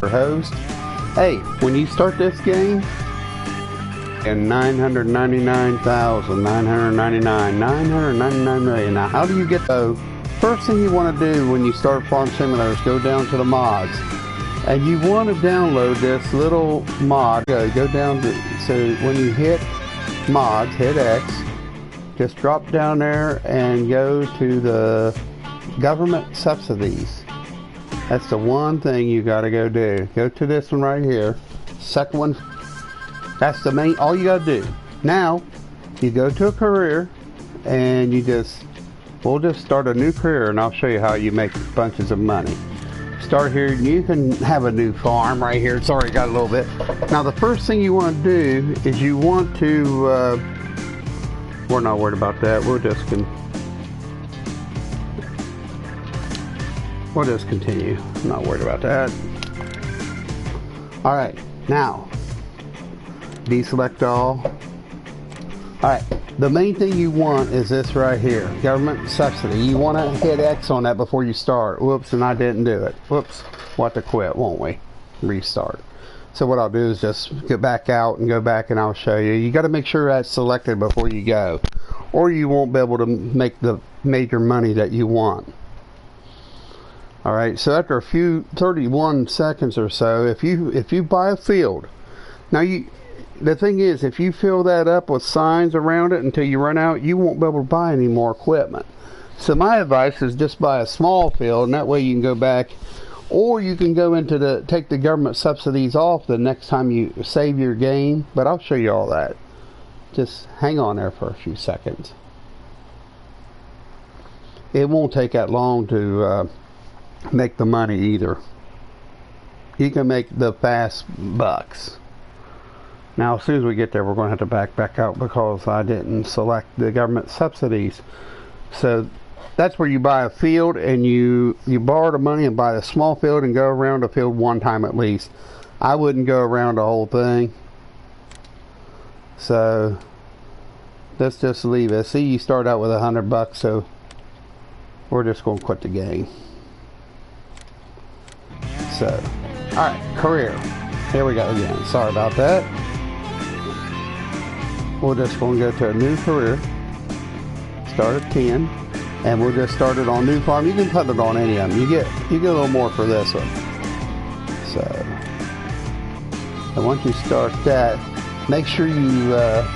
your host. Hey, when you start this game, and 999 million. Now, how do you get those? First thing you want to do when you start Farm Simulator is go down to the mods. And you want to download this little mod. Go down to, so when you hit mods, hit X, just drop down there and go to the government subsidies. That's the one thing you got to go do. Go to this one right here. Second one. That's the main, all you got to do. Now, you go to a career and we'll just start a new career and I'll show you how you make bunches of money. Start here, you can have a new farm right here. It's already got a little bit. Now the first thing you want to do is you want to, we're not worried about that. We'll just continue. I'm not worried about that. All right, now, deselect all. Alright, the main thing you want is this right here, government subsidy. You want to hit X on that before you start. Whoops, and I didn't do it. Whoops, we'll have to quit, won't we? Restart. So what I'll do is just get back out and go back and I'll show you. You got to make sure that's selected before you go, or you won't be able to make the major money that you want. Alright, so after a few 31 seconds or so, if you buy a field, now the thing is, if you fill that up with signs around it until you run out, you won't be able to buy any more equipment. So my advice is just buy a small field, and that way you can go back, or you can go into take the government subsidies off the next time you save your game. But I'll show you all that. Just hang on there for a few seconds. It won't take that long to make the money either. You can make the fast bucks. Now, as soon as we get there, we're going to have to back out because I didn't select the government subsidies. So that's where you buy a field and you borrow the money and buy a small field and go around the field one time at least. I wouldn't go around the whole thing. So let's just leave it. See, you start out with $100, so we're just going to quit the game. So, all right, career. Here we go again. Sorry about that. We're just going to go to a new career, start at 10, and we'll just start it on new farm. You can put it on any of them. You get a little more for this one. So, and once you start that, make sure you at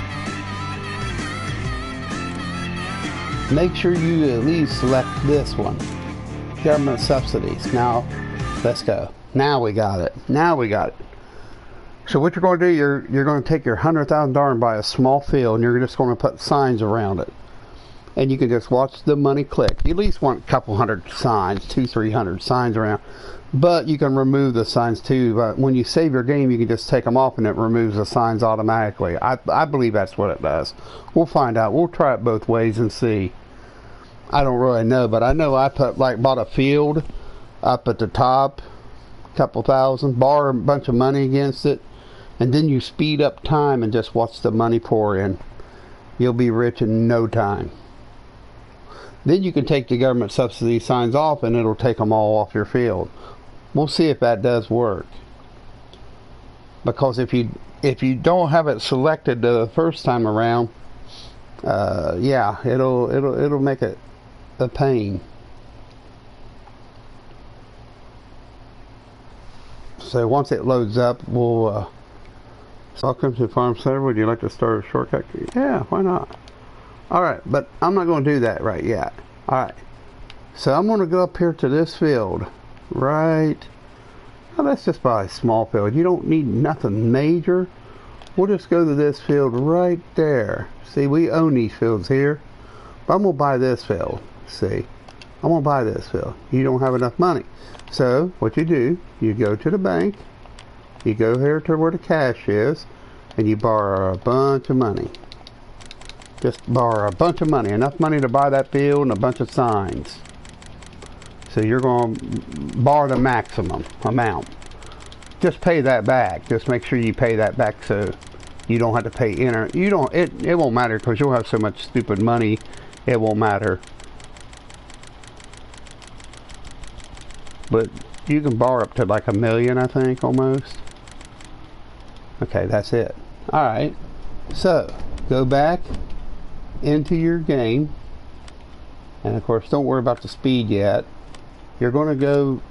least select this one, government subsidies. Now, let's go. Now we got it. Now we got it. So what you're going to do, you're going to take your $100,000 and buy a small field, and you're just going to put signs around it. And you can just watch the money click. You at least want a couple hundred signs, 200-300 signs around. But you can remove the signs too. But when you save your game, you can just take them off and it removes the signs automatically. I believe that's what it does. We'll find out. We'll try it both ways and see. I don't really know, but I know I bought a field up at the top, a couple thousand, borrow a bunch of money against it. And then you speed up time and just watch the money pour in. You'll be rich in no time. Then you can take the government subsidy signs off and it'll take them all off your field. We'll see if that does work. Because if you don't have it selected the first time around, yeah, it'll make it a pain. So once it loads up, we'll welcome to Farm Center. Would you like to start a shortcut? Yeah, why not? Alright, but I'm not going to do that right yet. Alright, so I'm going to go up here to this field. Right. Now let's just buy a small field. You don't need nothing major. We'll just go to this field right there. See, we own these fields here. But I'm going to buy this field. See, I'm going to buy this field. You don't have enough money. So, what you do, you go to the bank. You go here to where the cash is, and you borrow a bunch of money. Just borrow a bunch of money, enough money to buy that field and a bunch of signs. So you're going to borrow the maximum amount. Just pay that back. Just make sure you pay that back so you don't have to pay interest. It won't matter because you'll have so much stupid money. It won't matter. But you can borrow up to like 1 million, I think, almost. Okay, that's it. Alright, so go back into your game, and of course don't worry about the speed yet. You're going to go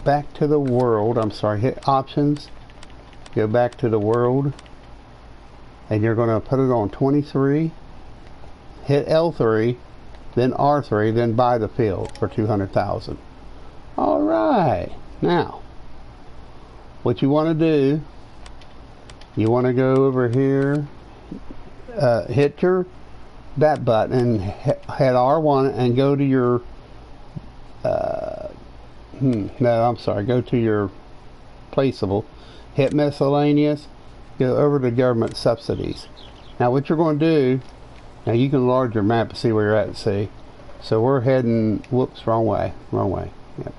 back to the world. I'm sorry, hit options, go back to the world, and you're going to put it on 23, hit L3, then R3, then buy the field for 200,000. Alright, now what you want to do, you want to go over here, hit that button and hit R1 and go to your no, I'm sorry, go to your placeable, hit miscellaneous, go over to government subsidies. Now what you're going to do, now you can enlarge your map to see where you're at. See, so we're heading, whoops, wrong way, yep,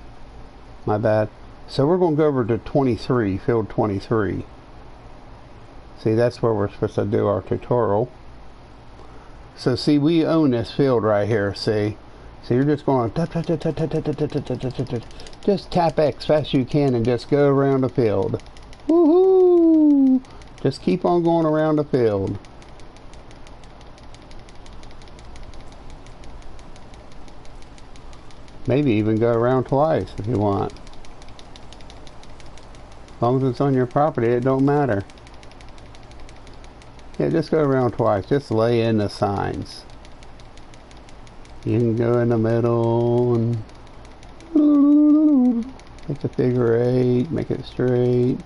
my bad. So we're going to go over to 23, field 23. See, that's where we're supposed to do our tutorial. So see, we own this field right here, see. So you're just going to just tap X fast as you can and just go around the field. Woohoo! Just keep on going around the field. Maybe even go around twice if you want. As long as it's on your property, it don't matter. Yeah, just go around twice. Just lay in the signs. You can go in the middle and make a figure 8, make it straight.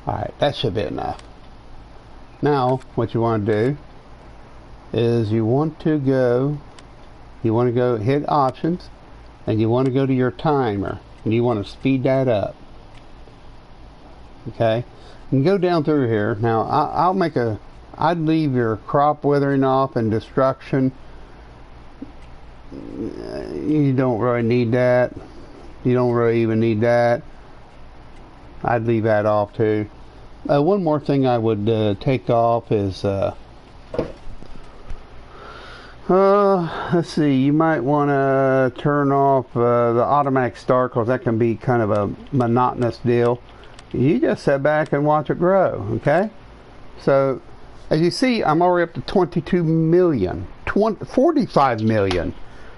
Alright, that should be enough. Now, what you want to do is you want to go hit options, and you want to go to your timer, and you want to speed that up. Okay? You can go down through here. Now, I'd leave your crop withering off and destruction. You don't really need that. You don't really even need that. I'd leave that off too. One more thing I would take off is, let's see, you might want to turn off the automatic start, because that can be kind of a monotonous deal. You just sit back and watch it grow, okay? So, as you see, I'm already up to 22 million, 45 million.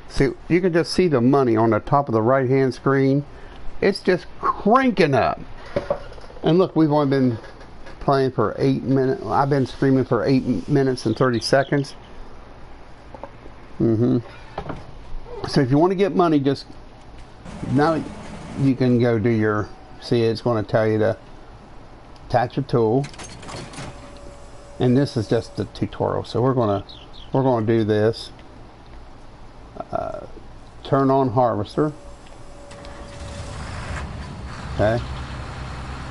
See, you can just see the money on the top of the right-hand screen. It's just cranking up. And look, we've only been playing for 8 minutes. I've been streaming for 8 minutes and 30 seconds. So if you want to get money, just now you can go do your, see, it's going to tell you to attach a tool, and this is just the tutorial. So we're going to do this. Turn on harvester. Okay,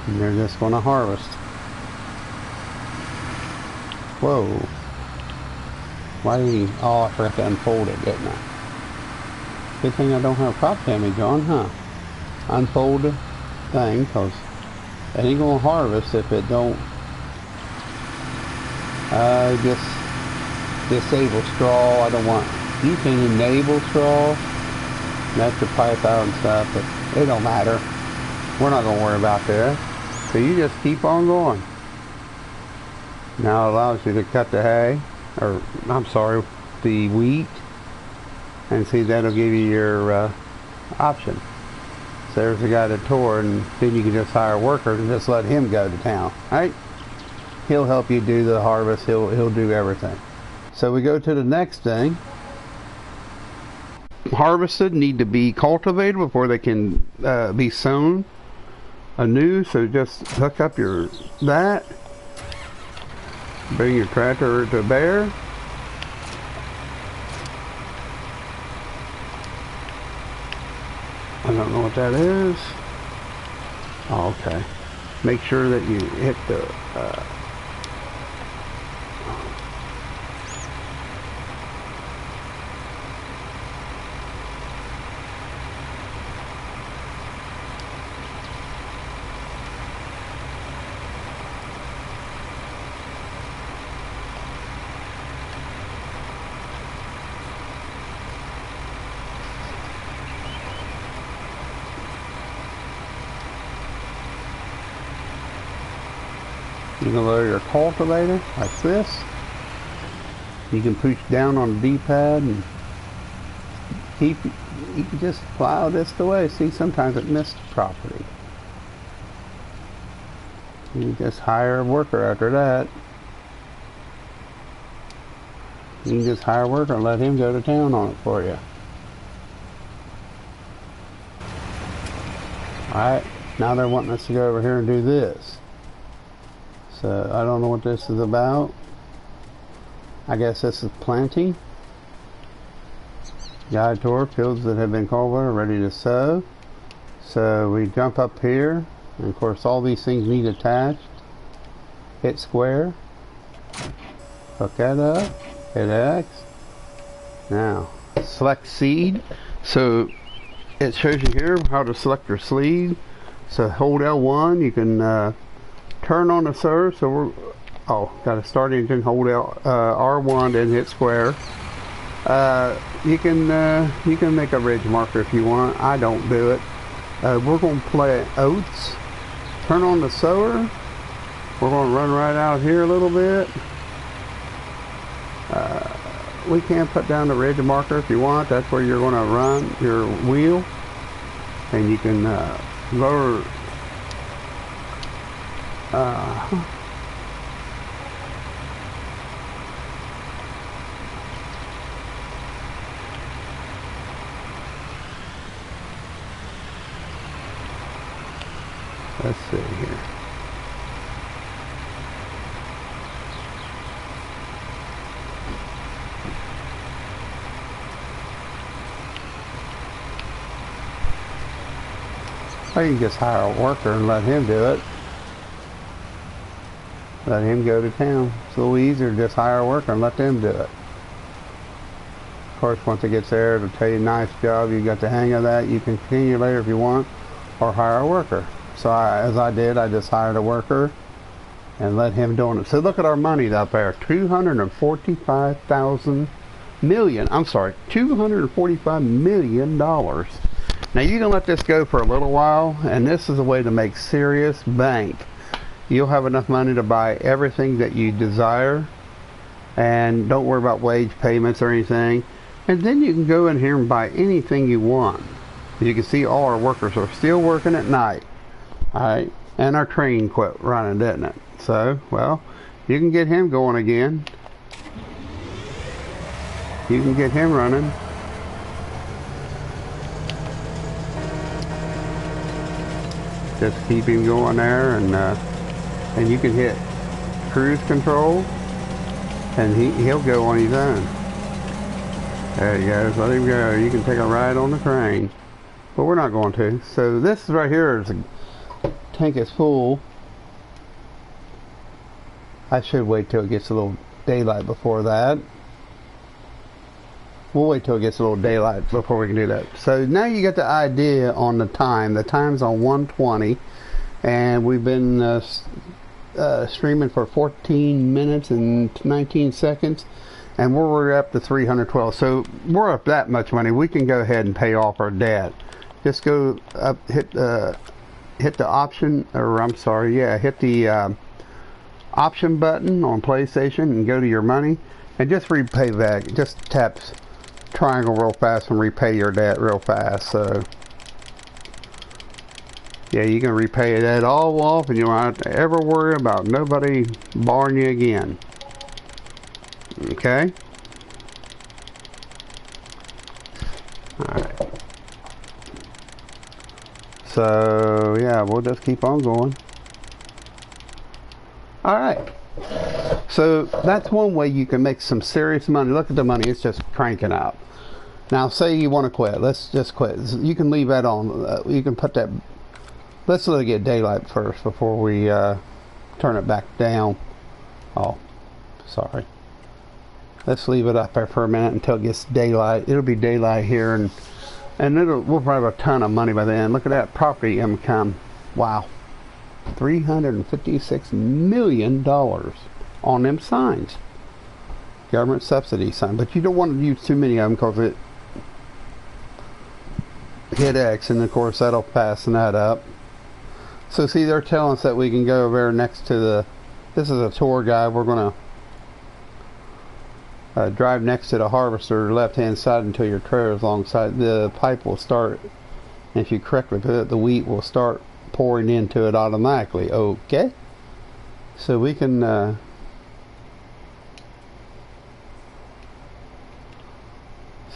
and you're just going to harvest. Whoa. Why did he... Oh, I forgot to unfold it, didn't I? Good thing I don't have crop damage on, huh? Unfold the thing, because it ain't going to harvest if it don't... just disable straw. I don't want... You can enable straw. That's your pipe out and stuff, but it don't matter. We're not going to worry about that. So you just keep on going. Now it allows you to cut the hay, or I'm sorry, the wheat, and see, that'll give you your option. So there's the guy that tore, and then you can just hire a worker and just let him go to town, right? He'll help you do the harvest. He'll do everything. So we go to the next thing. Harvested need to be cultivated before they can be sown anew. So just hook up that. Bring your tractor to bear. I don't know what that is. Oh, okay. Make sure that you hit the You can lower your cultivator like this. You can push down on the D-pad and you can just plow this away. See, sometimes it missed property. You just hire a worker after that. You can just hire a worker and let him go to town on it for you. Alright, now they're wanting us to go over here and do this. So, I don't know what this is about. I guess this is planting. Guide tour, fields that have been cultivated, ready to sow. So we jump up here, and of course all these things need attached. Hit square. Hook that up. Hit X. Now, select seed. So it shows you here how to select your seed. So hold L1, you can turn on the sower. So we're got a start engine, hold R1 and hit square. You can make a ridge marker if you want. I don't do it. We're going to plant oats. Turn on the sower. We're going to run right out here a little bit. We can put down the ridge marker if you want. That's where you're going to run your wheel, and you can lower. Let's see here. Or you can just hire a worker and let him do it. Let him go to town. It's a little easier to just hire a worker and let them do it. Of course, once it gets there, it'll tell you, nice job, you got the hang of that. You can continue later if you want, or hire a worker. So as I did, I just hired a worker and let him do it. So look at our money up there, $245 million. Now you can let this go for a little while, and this is a way to make serious bank. You'll have enough money to buy everything that you desire, and don't worry about wage payments or anything. And then you can go in here and buy anything you want. You can see all our workers are still working at night. Alright, and our train quit running, didn't it? So, well, you can get him going again. You can get him running. Just keep him going there, and you can hit cruise control, and he'll go on his own. There you go, let him go. You can take a ride on the train. But we're not going to. So this right here is a tank is full. I should wait till it gets a little daylight before that. We'll wait till it gets a little daylight before we can do that. So now you get the idea on the time. The time's on 1:20, and we've been streaming for 14 minutes and 19 seconds, and we're up to 312. So we're up that much money. We can go ahead and pay off our debt. Just go up, hit the option, or I'm sorry, yeah, hit the option button on PlayStation and go to your money, and just repay back. Just tap triangle real fast and repay your debt real fast. So yeah, you can repay that all off, and you won't have to ever worry about nobody borrowing you again. Okay. Alright. So yeah, we'll just keep on going. Alright. So that's one way you can make some serious money. Look at the money, it's just cranking up. Now say you want to quit. Let's just quit. You can leave that on. You can put that. Let's let it get daylight first before we turn it back down. Oh, sorry. Let's leave it up there for a minute until it gets daylight. It'll be daylight here, and we'll probably have a ton of money by then. Look at that property income. Wow, $356 million on them signs. Government subsidy sign, but you don't want to use too many of them because it hit X, and of course that'll fasten that up. So see, they're telling us that we can go over there next to the This is a tour guide. We're going to drive next to the harvester, left hand side, until your trailer's alongside. The pipe will start, and if you correctly put it, the wheat will start pouring into it automatically. Okay, so we can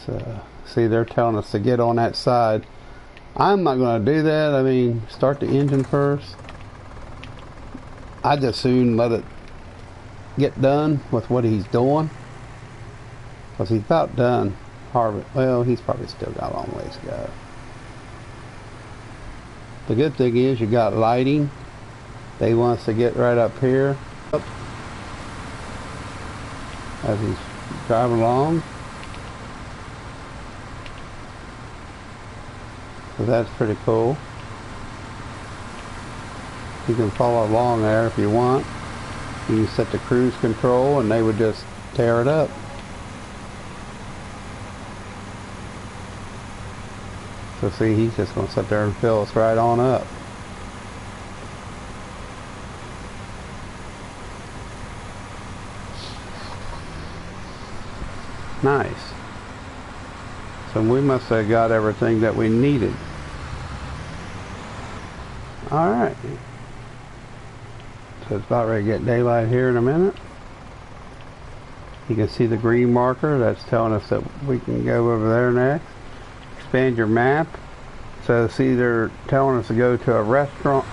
so see, they're telling us to get on that side. I'm not going to do that. I mean, start the engine first. I just soon let it get done with what he's doing, because he's about done harvest. Well, he's probably still got a long ways to go. The good thing is you got lighting. They want us to get right up here as he's driving along. So that's pretty cool. You can follow along there if you want. You can set the cruise control and they would just tear it up. So see, he's just going to sit there and fill us right on up. Nice. So we must have got everything that we needed. Alright. So it's about ready to get daylight here in a minute. You can see the green marker. That's telling us that we can go over there next. Expand your map. So see, they're telling us to go to a restaurant.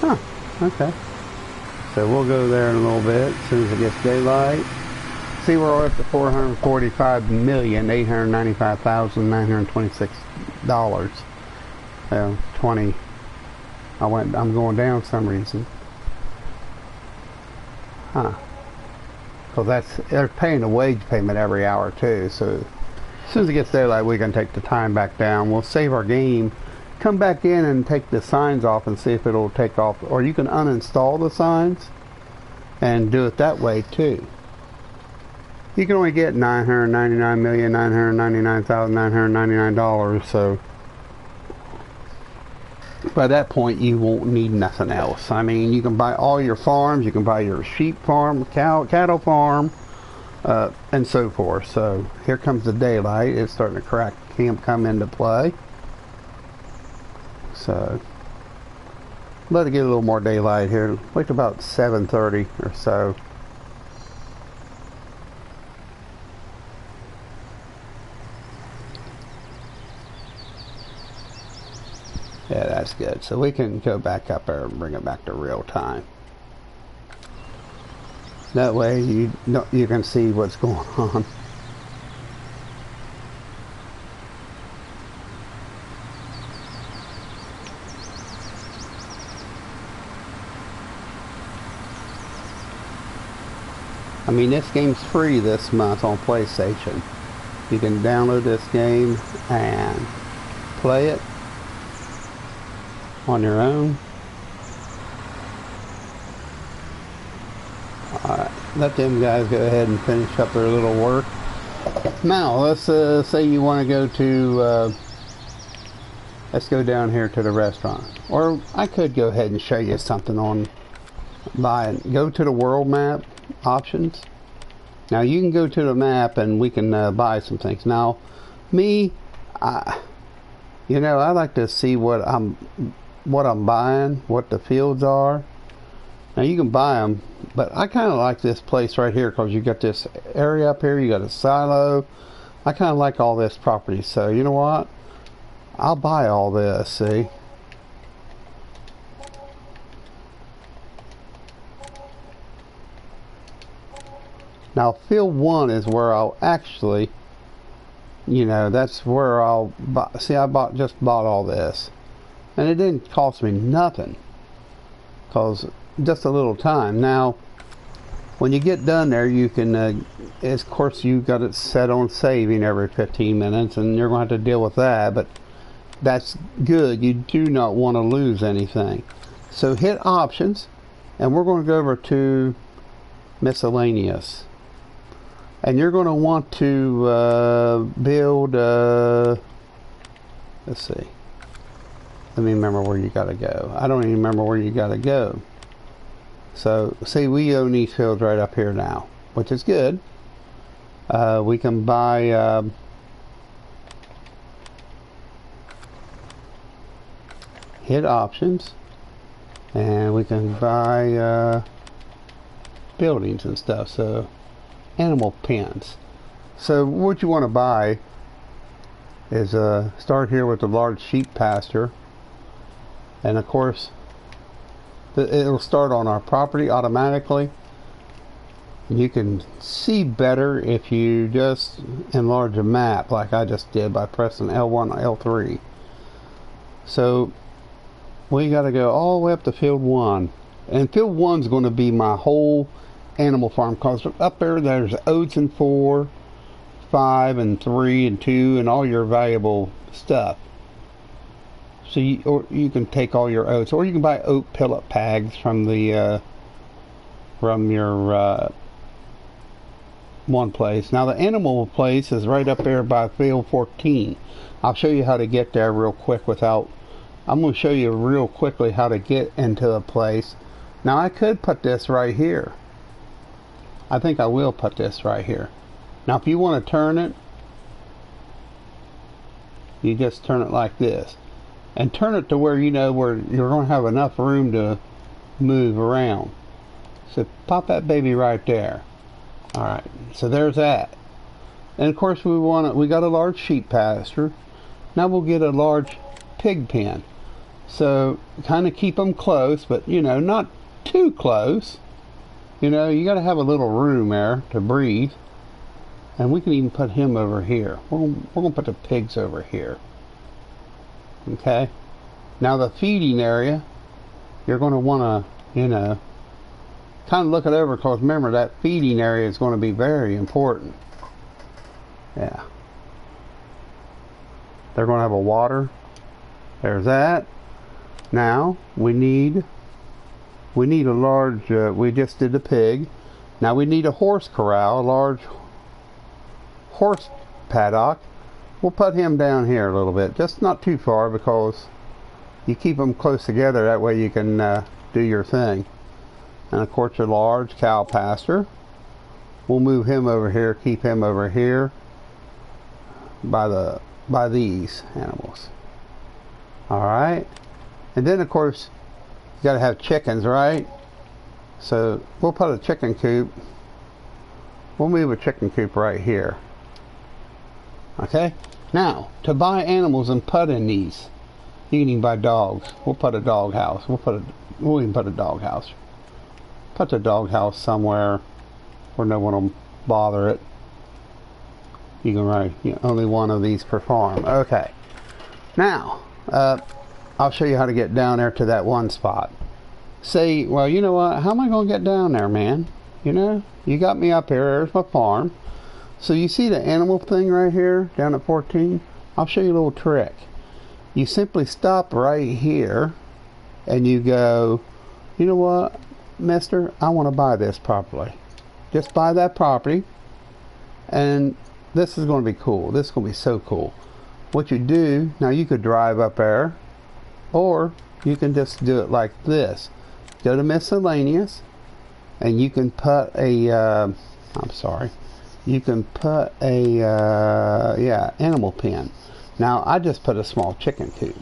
Huh, okay. So we'll go there in a little bit as soon as it gets daylight. See, we're up to $445,895,926. 20. I'm going down some reason. Huh. Because they're paying a wage payment every hour too. So as soon as it gets daylight, we can take the time back down. We'll save our game, come back in and take the signs off and see if it'll take off. Or you can uninstall the signs and do it that way too. You can only get $999,999,999, so by that point you won't need nothing else. I mean, you can buy all your farms, you can buy your sheep farm, cattle farm, and so forth. So here comes the daylight. It's starting to come into play. So let it get a little more daylight here. Wait till about 7:30 or so. Yeah, that's good. So we can go back up there and bring it back to real time. That way you can see what's going on. I mean, this game's free this month on PlayStation. You can download this game and play it on your own. Alright, let them guys go ahead and finish up their little work. Now, let's say you want to go to, let's go down here to the restaurant. Or I could go ahead and show you something on buying. Go to the world map options. Now you can go to the map and we can buy some things. Now, me, you know, I like to see what I'm buying, what the fields are. Now you can buy them, but I kind of like this place right here because you got this area up here, you got a silo. I kind of like all this property, so you know what? I'll buy all this, see? Now field 1 is where I'll actually, you know, that's where I'll buy. See, I just bought all this. And it didn't cost me nothing, because just a little time. Now, when you get done there, you can, of course, you got it set on saving every 15 minutes, and you're going to have to deal with that, but that's good. You do not want to lose anything. So hit options, and we're going to go over to miscellaneous. And you're going to want to build, let's see. let me remember where you gotta go. I don't even remember where you gotta go. So, see, we own these fields right up here now, which is good. We can buy hit options, and we can buy buildings and stuff. So, animal pens. So, what you want to buy is start here with the large sheep pasture, and of course it'll start on our property automatically. You can see better if you just enlarge a map like I just did by pressing L1 L3. So we got to go all the way up to field 1, and field 1 is going to be my whole animal farm, because up there's oats and 4, 5 and 3 and 2 and all your valuable stuff. So you can take all your oats, or you can buy oat pellet bags from the from your one place. Now the animal place is right up there by field 14. I'll show you how to get there real quick without. I'm going to show you real quickly how to get into a place. Now I could put this right here. I think I will put this right here. Now if you want to turn it, you just turn it like this. And turn it to where you know where you're going to have enough room to move around. So pop that baby right there. Alright, so there's that. And of course we got a large sheep pasture. Now we'll get a large pig pen. So kind of keep them close, but you know, not too close. You know, you got to have a little room there to breathe. And we can even put him over here. We're going to put the pigs over here. Okay. Now the feeding area, you're going to want to, you know, kind of look it over, because remember that feeding area is going to be very important. Yeah. They're going to have a water. There's that. Now we need a large, we just did the pig. Now we need a horse corral, a large horse paddock. We'll put him down here a little bit, just not too far, because you keep them close together, that way you can do your thing. And of course your large cow pasture, we'll move him over here, keep him over here by these animals. Alright, and then of course you got to have chickens, right? So we'll put a chicken coop, we'll move a chicken coop right here. Okay, now to buy animals and put in these, you can even buy dogs. We'll put a dog house. We'll even put a dog house. Put the dog house somewhere where no one will bother it. You can write, you know, only one of these per farm. Okay, now I'll show you how to get down there to that one spot. Say, well, you know what? How am I going to get down there, man? You know, you got me up here. There's my farm. So you see the animal thing right here down at 14? I'll show you a little trick. You simply stop right here and you go, you know what, mister, I want to buy this property. Just buy that property, and this is going to be cool. This is going to be so cool. What you do, now you could drive up there, or you can just do it like this. Go to miscellaneous, and you can put a, you can put a, yeah, animal pen. Now, I just put a small chicken coop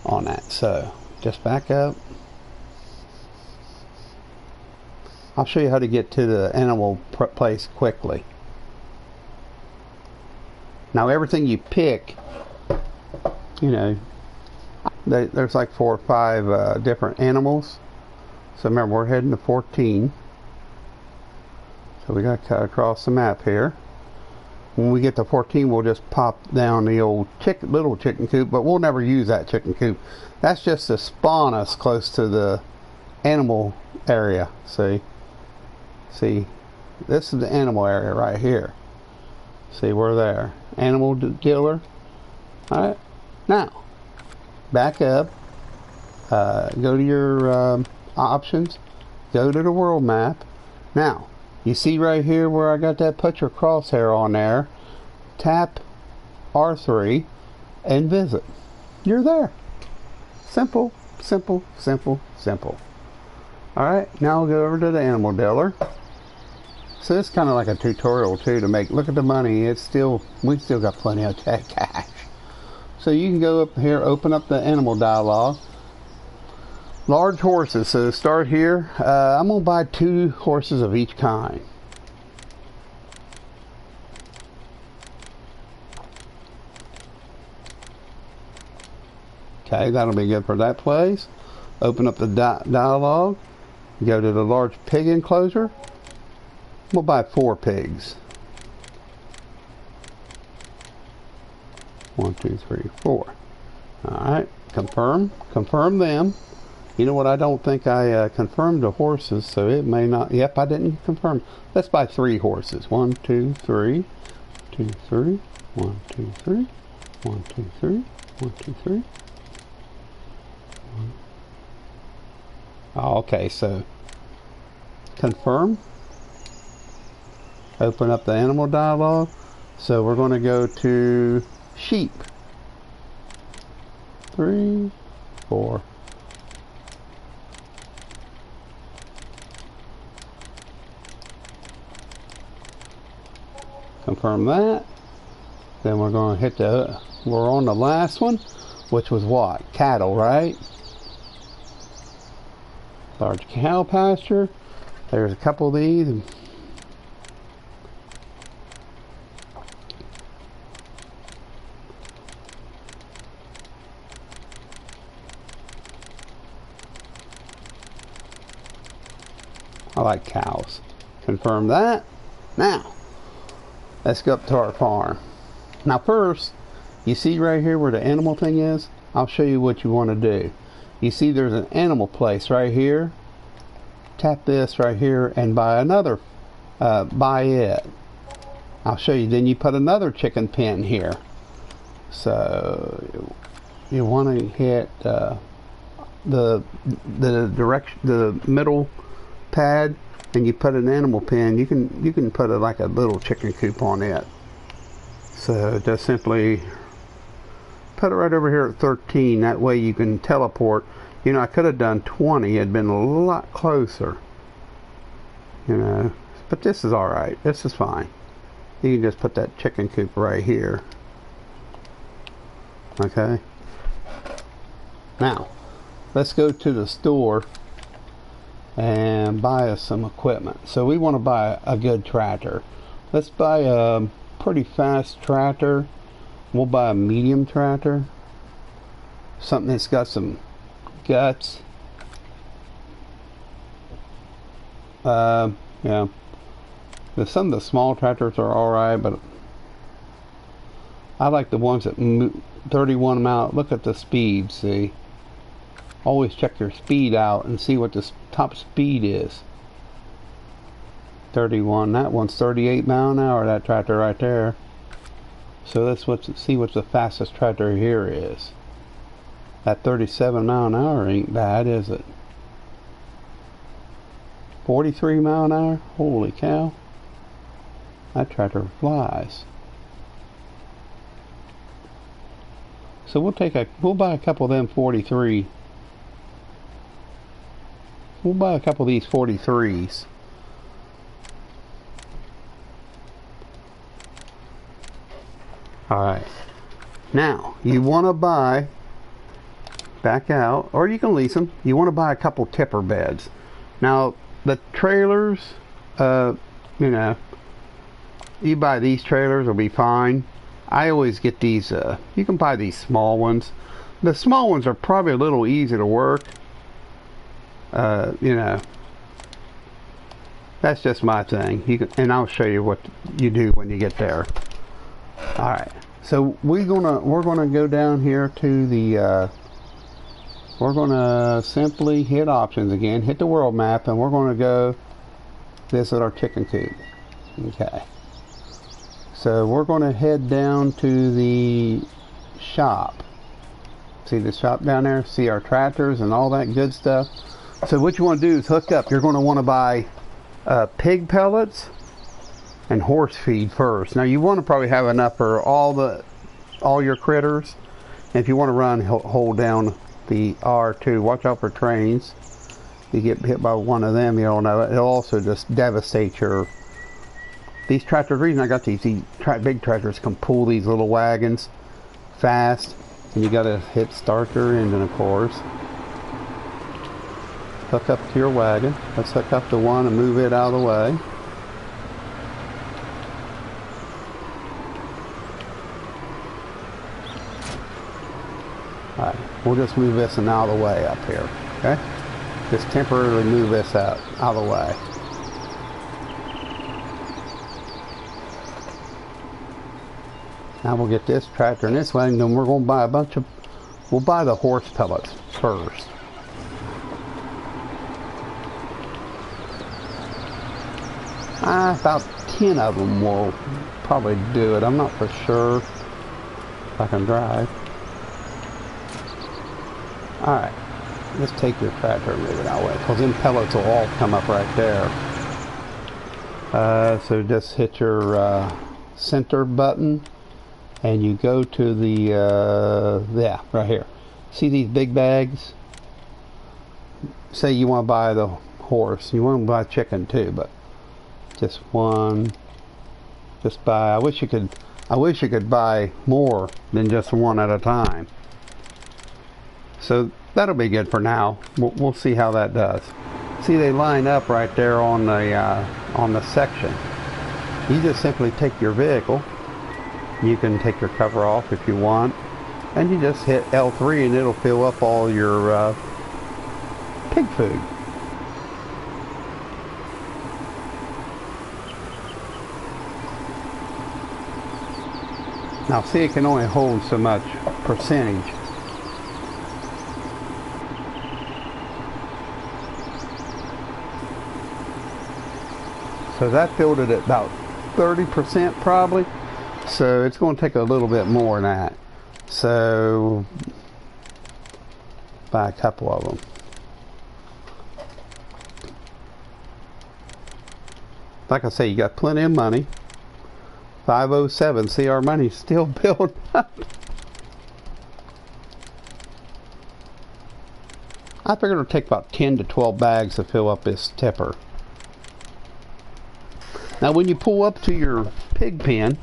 on that, so just back up. I'll show you how to get to the animal place quickly. Now, everything you pick, you know, there's like 4 or 5 different animals. So remember, we're heading to 14. So we got to cut across the map here. When we get to 14, we'll just pop down the old little chicken coop, but we'll never use that chicken coop. That's just to spawn us close to the animal area. See, this is the animal area right here. See, we're there. Animal dealer. All right. Now, back up. Go to your options. Go to the world map. Now, you see right here where I got that, put your crosshair on there, tap R3 and visit. You're there. Simple, simple, simple, simple. Alright, now we'll go over to the animal dealer. So it's kind of like a tutorial too to make, look at the money, we still got plenty of cash. So you can go up here, open up the animal dialogue. Large horses, so start here. I'm going to buy 2 horses of each kind. Okay, that'll be good for that place. Open up the dialogue. Go to the large pig enclosure. We'll buy 4 pigs. 1, 2, 3, 4. Alright, confirm. Confirm them. You know what, I don't think I confirmed the horses, so it may not. Yep, I didn't confirm. Let's buy 3 horses. 1, 2, 3. 2, 3. 1, 2, 3. 1, 2, 3. 1, 2, 3. Okay, so confirm. Open up the animal dialogue. So we're going to go to sheep. 3, 4. Confirm that. Then we're going to hit we're on the last one, which was what? Cattle, right? Large cow pasture. There's a couple of these. I like cows. Confirm that. Now, let's go up to our farm. Now first, you see right here where the animal thing is? I'll show you what you want to do. You see there's an animal place right here. Tap this right here and buy another, buy it. I'll show you. Then you put another chicken pen here. So you want to hit the direction, the middle pad, and you put an animal pen. You can put like a little chicken coop on it. So just simply put it right over here at 13. That way you can teleport. You know, I could have done 20. It'd been a lot closer. You know, but this is all right. This is fine. You can just put that chicken coop right here. Okay. Now, let's go to the store and buy us some equipment. So we want to buy a good tractor. Let's buy a pretty fast tractor. We'll buy a medium tractor. Something that's got some guts. Yeah. Some of the small tractors are alright, but I like the ones that move 31 mile. Look at the speed, see? Always check your speed out and see what the top speed is. 31. That one's 38 mile an hour, that tractor right there. So let's see what the fastest tractor here is. That 37 mile an hour ain't bad, is it? 43 mile an hour? Holy cow. That tractor flies. So we'll buy a couple of them 43. We'll buy a couple of these 43s. Alright. Now, you want to buy, back out, or you can lease them. You want to buy a couple tipper beds. Now, the trailers, you know, you buy these trailers will be fine. I always get these, you can buy these small ones. The small ones are probably a little easy to work. You know, that's just my thing. And I'll show you what you do when you get there. All right, so we're gonna go down here to the. We're gonna simply hit options again, hit the world map, and we're gonna go visit our chicken coop. Okay. So we're gonna head down to the shop. See the shop down there? See our tractors and all that good stuff. So what you want to do is hook up. You're going to want to buy pig pellets and horse feed first. Now you want to probably have enough for all your critters. And if you want to run, hold down the R2. Watch out for trains. You get hit by one of them, you don't know it. It'll also just devastate your... These tractors, the reason I got these big tractors can pull these little wagons fast. And you gotta hit start your engine, of course. Hook up to your wagon. Let's hook up to one and move it out of the way. Alright, we'll just move this and out of the way up here. Okay? Just temporarily move this out of the way. Now we'll get this tractor in this way, and then we're going to buy a bunch of... We'll buy the horse pellets first. About 10 of them will probably do it. I'm not for sure if I can drive. Alright, let's take your tractor and move it out of the way, because them pellets will all come up right there. So just hit your center button, and you go to the, yeah, right here. See these big bags? Say you want to buy the horse. You want to buy chicken too, but just one. Just buy. I wish you could buy more than just one at a time. So that'll be good for now. We'll see how that does. See, they line up right there on the section. You just simply take your vehicle. You can take your cover off if you want, and you just hit L3 and it'll fill up all your pig food. Now see, it can only hold so much percentage. So that filled it at about 30% probably. So it's going to take a little bit more than that. So buy a couple of them. Like I say, you got plenty of money. 507. See, our money's still building up. I figured it'll take about 10 to 12 bags to fill up this tipper. Now when you pull up to your pig pen,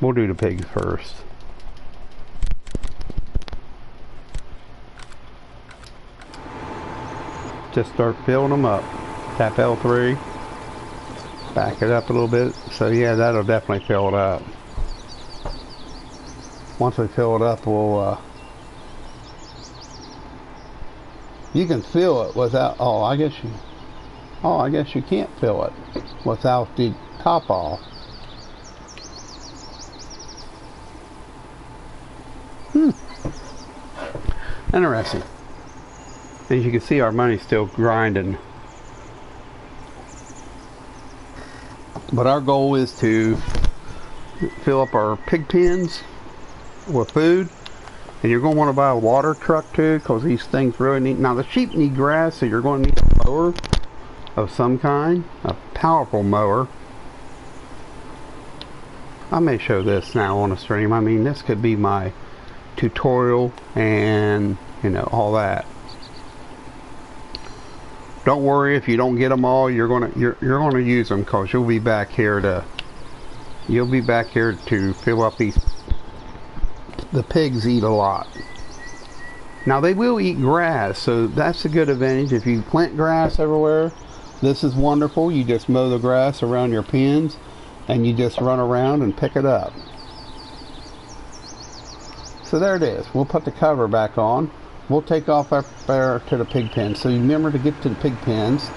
we'll do the pigs first. Just start filling them up. Tap L3. Back it up a little bit. So yeah, that'll definitely fill it up. Once we fill it up, we'll you can fill it without, I guess you can't fill it without the top off. Interesting. As you can see, our money's still grinding. But our goal is to fill up our pig pens with food. And you're going to want to buy a water truck too, because these things really need... Now the sheep need grass, so you're going to need a mower of some kind. A powerful mower. I may show this now on a stream. I mean, this could be my tutorial and, you know, all that. Don't worry if you don't get them all. You're gonna use them, because you'll be back here to fill up these. The pigs eat a lot. Now they will eat grass, so that's a good advantage. If you plant grass everywhere, this is wonderful. You just mow the grass around your pens, and you just run around and pick it up. So there it is. We'll put the cover back on. We'll take off up there to the pig pen. So you remember, to get to the pig pens,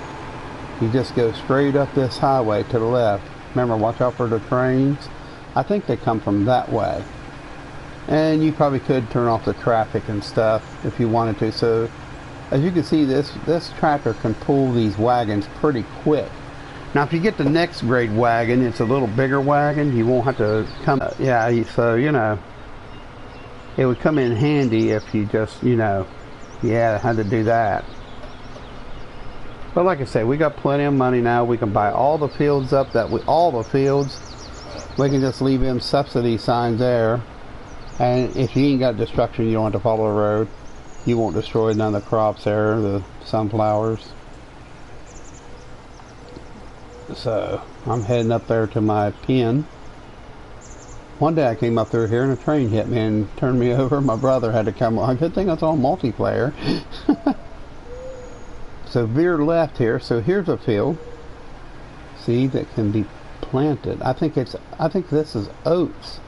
you just go straight up this highway to the left. Remember, watch out for the trains. I think they come from that way. And you probably could turn off the traffic and stuff if you wanted to. So as you can see, this tractor can pull these wagons pretty quick. Now if you get the next grade wagon, it's a little bigger wagon. You won't have to come, yeah, so you know, it would come in handy if you just, you know, yeah, had to do that. But like I say, we got plenty of money now. We can buy all the fields up, all the fields. We can just leave them subsidy signs there. And if you ain't got destruction, you don't have to follow the road. You won't destroy none of the crops there, the sunflowers. So I'm heading up there to my pen. One day I came up through here and a train hit me and turned me over. My brother had to come. A good thing I was on multiplayer. So veer left here. So here's a field. See, that can be planted. I think this is oats.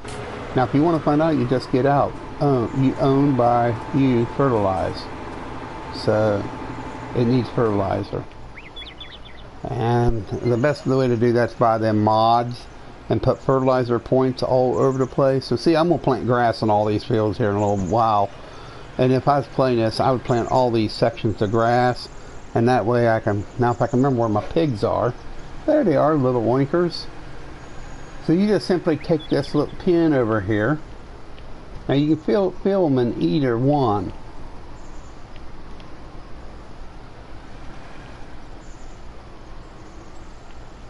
Now, if you want to find out, you just get out. You own by you fertilize. So it needs fertilizer. And the best way to do that's buy them mods and put fertilizer points all over the place. So see, I'm going to plant grass on all these fields here in a little while. And if I was playing this, I would plant all these sections of grass. And that way I can, now if I can remember where my pigs are, there they are, little oinkers. So you just simply take this little pin over here. Now you can fill them in either one.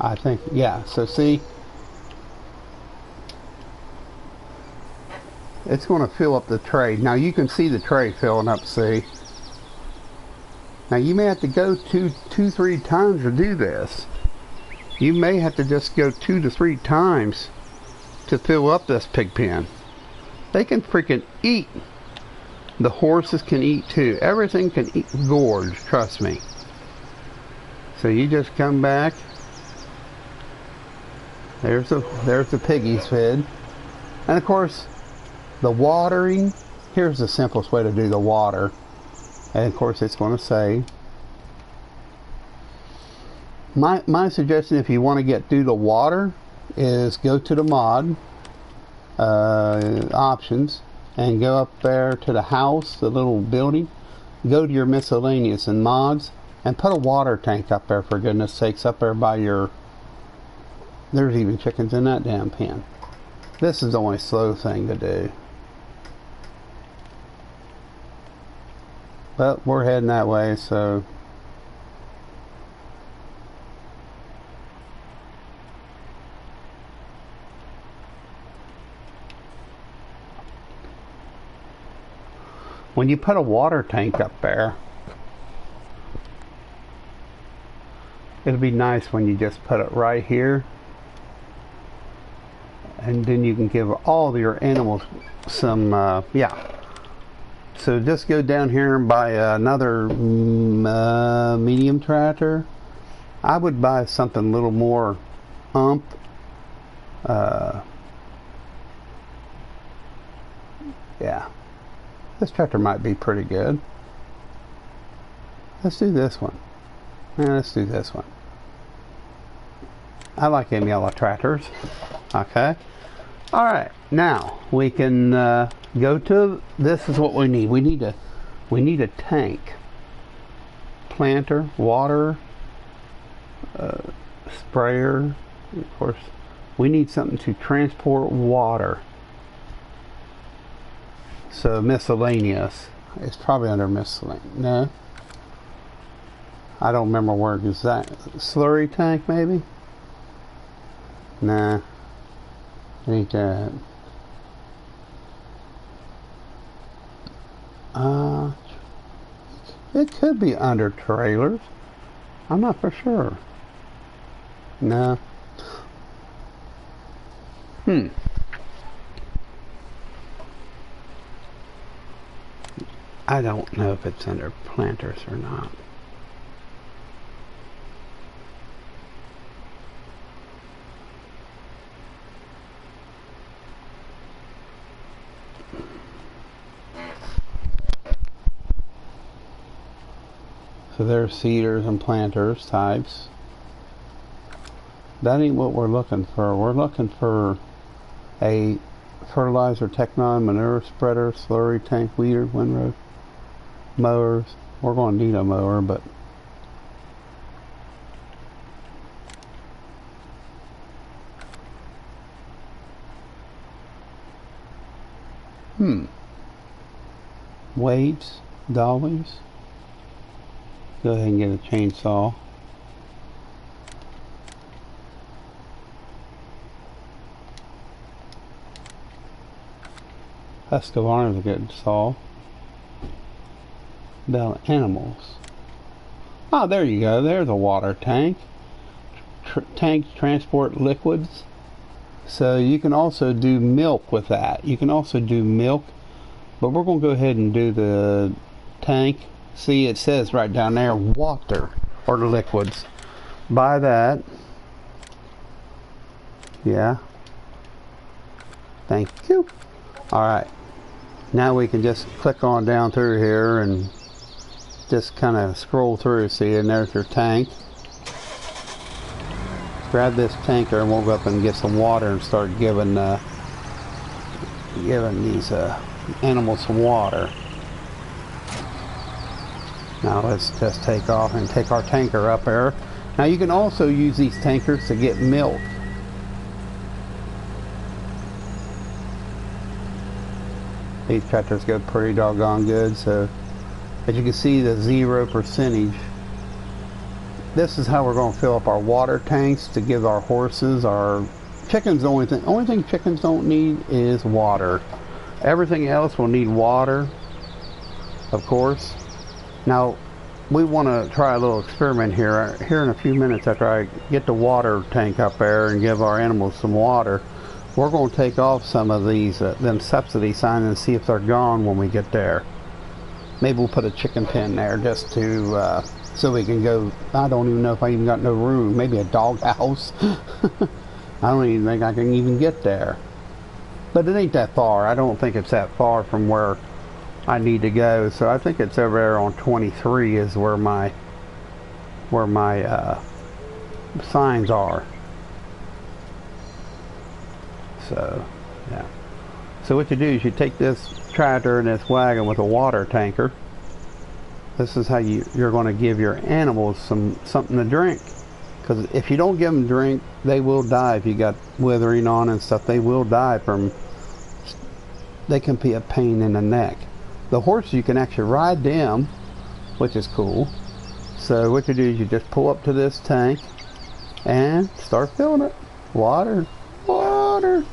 I think, yeah, so see, it's going to fill up the tray. Now you can see the tray filling up, see. Now you may have to go two, 3 times to do this. You may have to just go 2 to 3 times to fill up this pig pen. They can freaking eat. The horses can eat too. Everything can eat, gorge, trust me. So you just come back. There's the piggies fed. And of course, the watering, here's the simplest way to do the water. And of course it's going to say, my suggestion if you want to get do the water is go to the mod options and go up there to the house, the little building, go to your miscellaneous and mods and put a water tank up there, for goodness sakes, up there by your, there's even chickens in that damn pen. This is the only slow thing to do. But we're heading that way, so when you put a water tank up there, it'll be nice when you just put it right here, and then you can give all your animals some yeah. So just go down here and buy another medium tractor. I would buy something a little more yeah, this tractor might be pretty good. Let's do this one. Yeah, let's do this one. I like them yellow tractors. Okay. All right. Now we can go to, this is what we need. We need a tank, planter, water, sprayer. Of course, we need something to transport water. So miscellaneous. It's probably under miscellaneous. No. I don't remember where it is. That slurry tank maybe? Nah. Ain't that. It could be under trailers. I'm not for sure. No. I don't know if it's under planters or not. So there's seeders and planters types. That ain't what we're looking for. We're looking for a fertilizer, Technon, manure spreader, slurry tank, weeder, windrow, mowers. We're going to need a mower, but weights, dollies. Go ahead and get a chainsaw. Husqvarna is a good saw. Bell Animals. Oh, there you go. There's a water tank. Tanks transport liquids. So you can also do milk with that. You can also do milk. But we're going to go ahead and do the tank. See, it says right down there, water or liquids. Buy that. Yeah. Thank you. Alright. Now we can just click on down through here and just kind of scroll through. See, and there's your tank. Grab this tanker and we'll go up and get some water and start giving these animals some water. Now let's just take off and take our tanker up there. Now you can also use these tankers to get milk. These tractors go pretty doggone good. So as you can see, the 0%. This is how we're going to fill up our water tanks to give our horses. Our chickens, the only thing chickens don't need is water. Everything else will need water, of course. Now we want to try a little experiment here in a few minutes. After I get the water tank up there and give our animals some water, we're going to take off some of these them subsidy signs and see if they're gone when we get there. Maybe we'll put a chicken pen there just to so we can go. I don't even know if I even got no room. Maybe a dog house. I don't even think I can even get there. But it ain't that far. I don't think it's that far from where I need to go. So I think it's over there on 23 is where my signs are. So yeah. So what you do is you take this tractor and this wagon with a water tanker. This is how you're going to give your animals something to drink. Because if you don't give them drink, they will die. If you got withering on and stuff, they will die from. They can be a pain in the neck. The horses, you can actually ride them, which is cool. So what you do is you just pull up to this tank and start filling it. Water, water.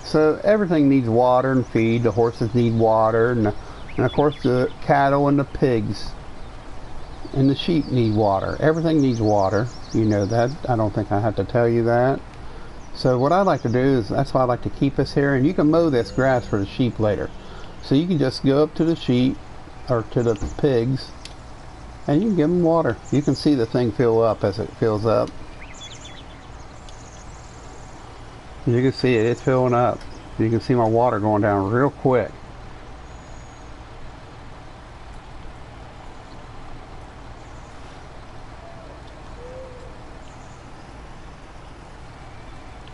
So everything needs water and feed. The horses need water, and of course the cattle and the pigs and the sheep need water. Everything needs water. You know that. I don't think I have to tell you that. So what I like to do is, that's why I like to keep us here, and you can mow this grass for the sheep later. So you can just go up to the sheep or to the pigs and you can give them water. You can see the thing fill up as it fills up. You can see it's filling up. You can see my water going down real quick.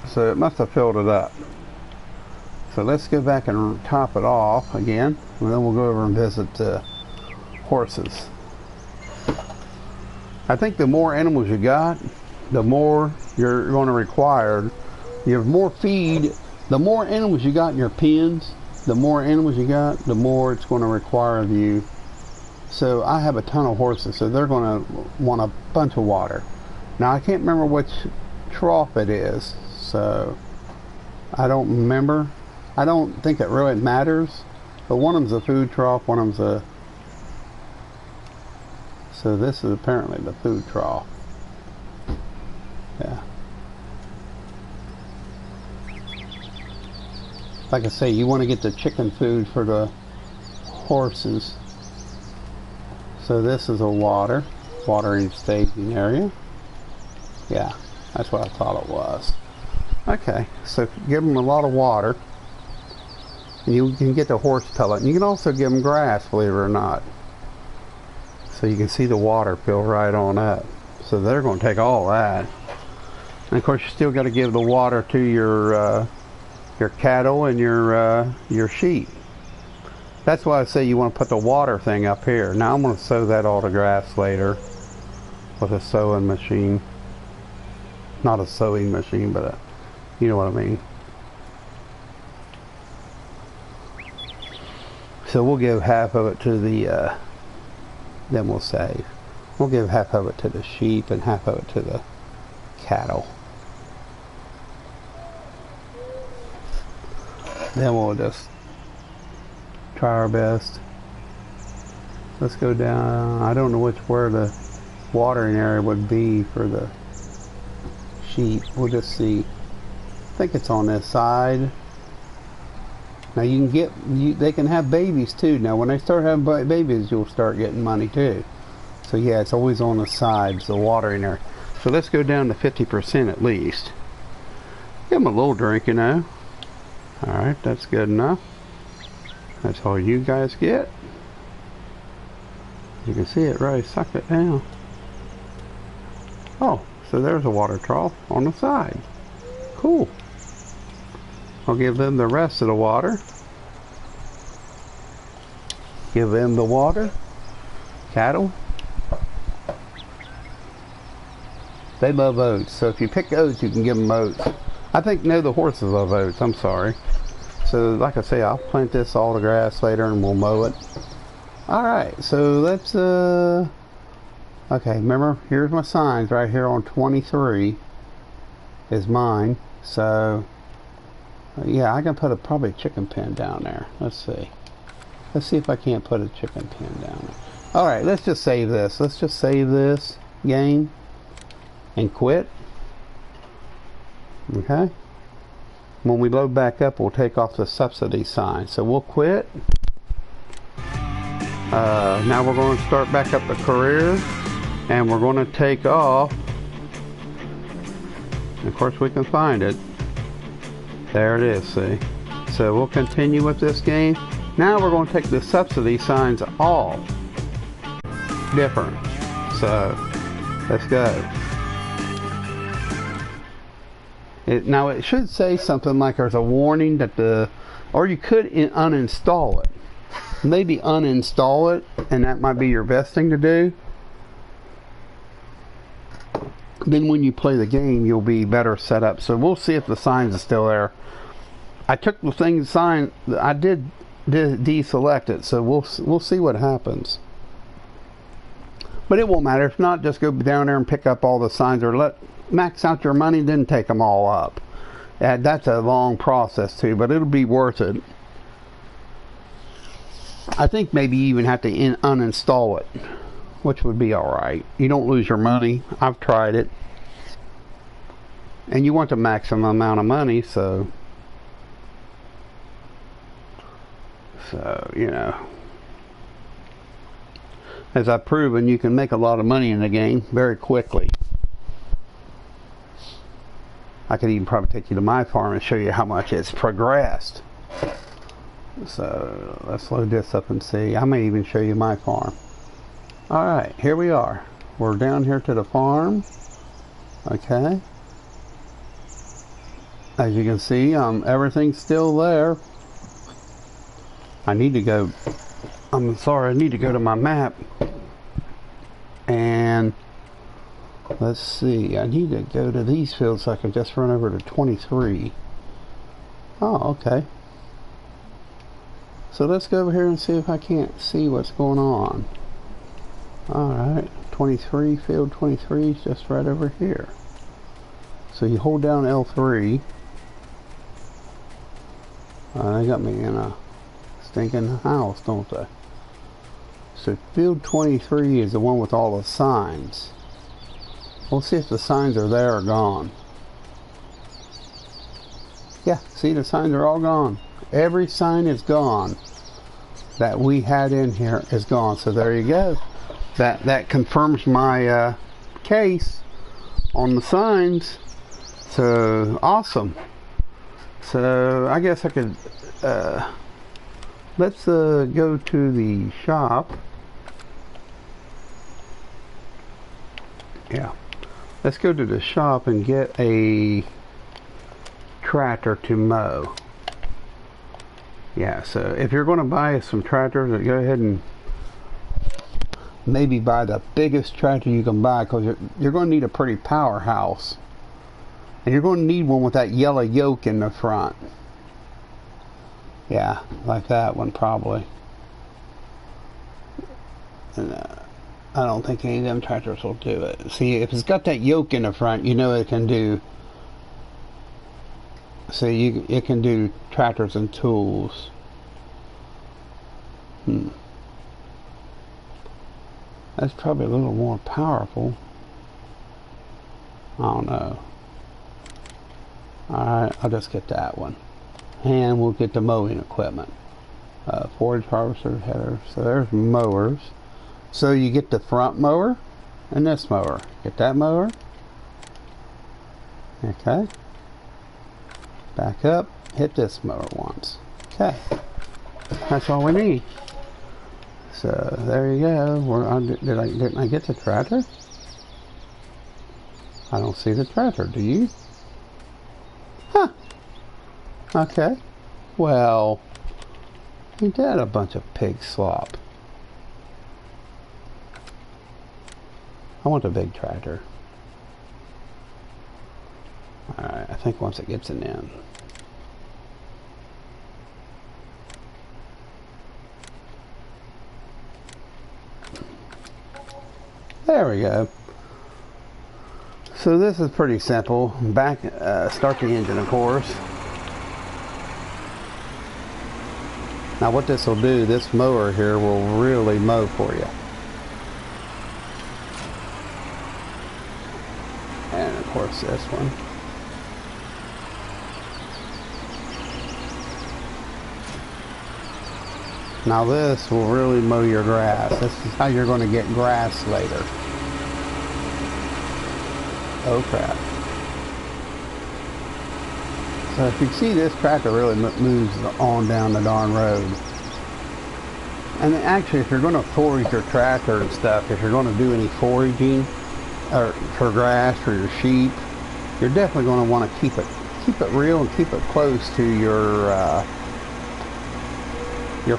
So it must have filled it up. So let's go back and top it off again, and then we'll go over and visit the horses. I think the more animals you got, the more you're going to require. You have more feed. The more animals you got in your pens, the more animals you got, the more it's going to require of you. So I have a ton of horses, so they're going to want a bunch of water. Now I can't remember which trough it is, so I don't remember. I don't think it really matters, but one of them's a food trough, one of them's a... So this is apparently the food trough. Yeah. Like I say, you want to get the chicken food for the horses. So this is a watering staging area. Yeah, that's what I thought it was. Okay, so give them a lot of water. And you can get the horse pellet. And you can also give them grass, believe it or not. So you can see the water fill right on up. So they're going to take all that. And of course you still got to give the water to your cattle and your sheep. That's why I say you want to put the water thing up here. Now I'm going to sow that all to grass later with a sowing machine. Not a sewing machine, but you know what I mean. So we'll give half of it to the, then we'll save. We'll give half of it to the sheep and half of it to the cattle. Then we'll just try our best. Let's go down. I don't know where the watering area would be for the sheep. We'll just see. I think it's on this side. Now you can they can have babies too. Now when they start having babies, you'll start getting money too. So yeah, it's always on the sides, the watering area. So let's go down to 50% at least. Give them a little drink, you know. Alright, that's good enough. That's all you guys get. You can see it really sucked it down. Oh, so there's a water trough on the side. Cool. I'll give them the rest of the water. Give them the water. Cattle. They love oats, so if you pick oats, you can give them oats. I think, no, the horses love oats, I'm sorry. So, like I say, I'll plant this all the grass later and we'll mow it. Alright, so let's, okay, remember, here's my signs right here on 23 is mine. So, yeah, I can put probably a chicken pen down there. Let's see. Let's see if I can't put a chicken pen down there. Alright, let's just save this. Let's just save this game and quit. Okay. When we load back up, we'll take off the subsidy sign. So we'll quit. Now we're going to start back up the career, and we're going to take off. Of course, we can find it. There it is, see? So we'll continue with this game. Now we're going to take the subsidy signs off. Different. So let's go. Now it should say something like there's a warning that or you could uninstall it. Maybe uninstall it, and that might be your best thing to do. Then when you play the game, you'll be better set up. So we'll see if the signs are still there. I took the sign, I did deselect it, so we'll see what happens. But it won't matter. If not, just go down there and pick up all the signs, or max out your money, then take them all up. That's a long process too, but it'll be worth it. I think maybe you even have to uninstall it, which would be alright. You don't lose your money. I've tried it. And you want the maximum amount of money, so you know, as I've proven, you can make a lot of money in the game very quickly. I could even probably take you to my farm and show you how much it's progressed. So let's load this up and see. I may even show you my farm. Alright, here we are. We're down here to the farm. Okay. As you can see, everything's still there. I need to go, I'm sorry, I need to go to my map. And let's see, I need to go to these fields so I can just run over to 23. Oh, okay. So let's go over here and see if I can't see what's going on. Alright, 23, field 23 is just right over here. So you hold down L3. They got me in a stinking house, don't they? So field 23 is the one with all the signs. We'll see if the signs are there or gone. Yeah, see, the signs are all gone. Every sign is gone that we had in here is gone. So there you go. That confirms my case on the signs. So awesome. So I guess I could let's go to the shop. Yeah, let's go to the shop and get a tractor to mow. Yeah, so if you're going to buy some tractors, go ahead and maybe buy the biggest tractor you can buy, because you're going to need a pretty powerhouse. And you're going to need one with that yellow yoke in the front. Yeah, like that one probably. And, I don't think any of them tractors will do it. See, if it's got that yoke in the front, you know it can do. See, it can do tractors and tools. That's probably a little more powerful. I don't know. Alright, I'll just get that one. And we'll get the mowing equipment. Forage harvester, header. So there's mowers. So you get the front mower and this mower. Get that mower. Okay. Back up. Hit this mower once. Okay. That's all we need. So there you go. Didn't I get the tractor? I don't see the tractor. Do you? Huh. Okay. Well, ain't that a bunch of pig slop? I want a big tractor. Alright, I think once it gets in in. There we go. So this is pretty simple. Start the engine, of course. Now what this will do, this mower here will really mow for you. And of course this one. Now this will really mow your grass. This is how you're going to get grass later. Oh crap. So if you see, this tractor really moves on down the darn road. And actually, if you're going to forage your tractor and stuff, if you're going to do any foraging or for grass for your sheep, you're definitely going to want to keep it real and keep it close to your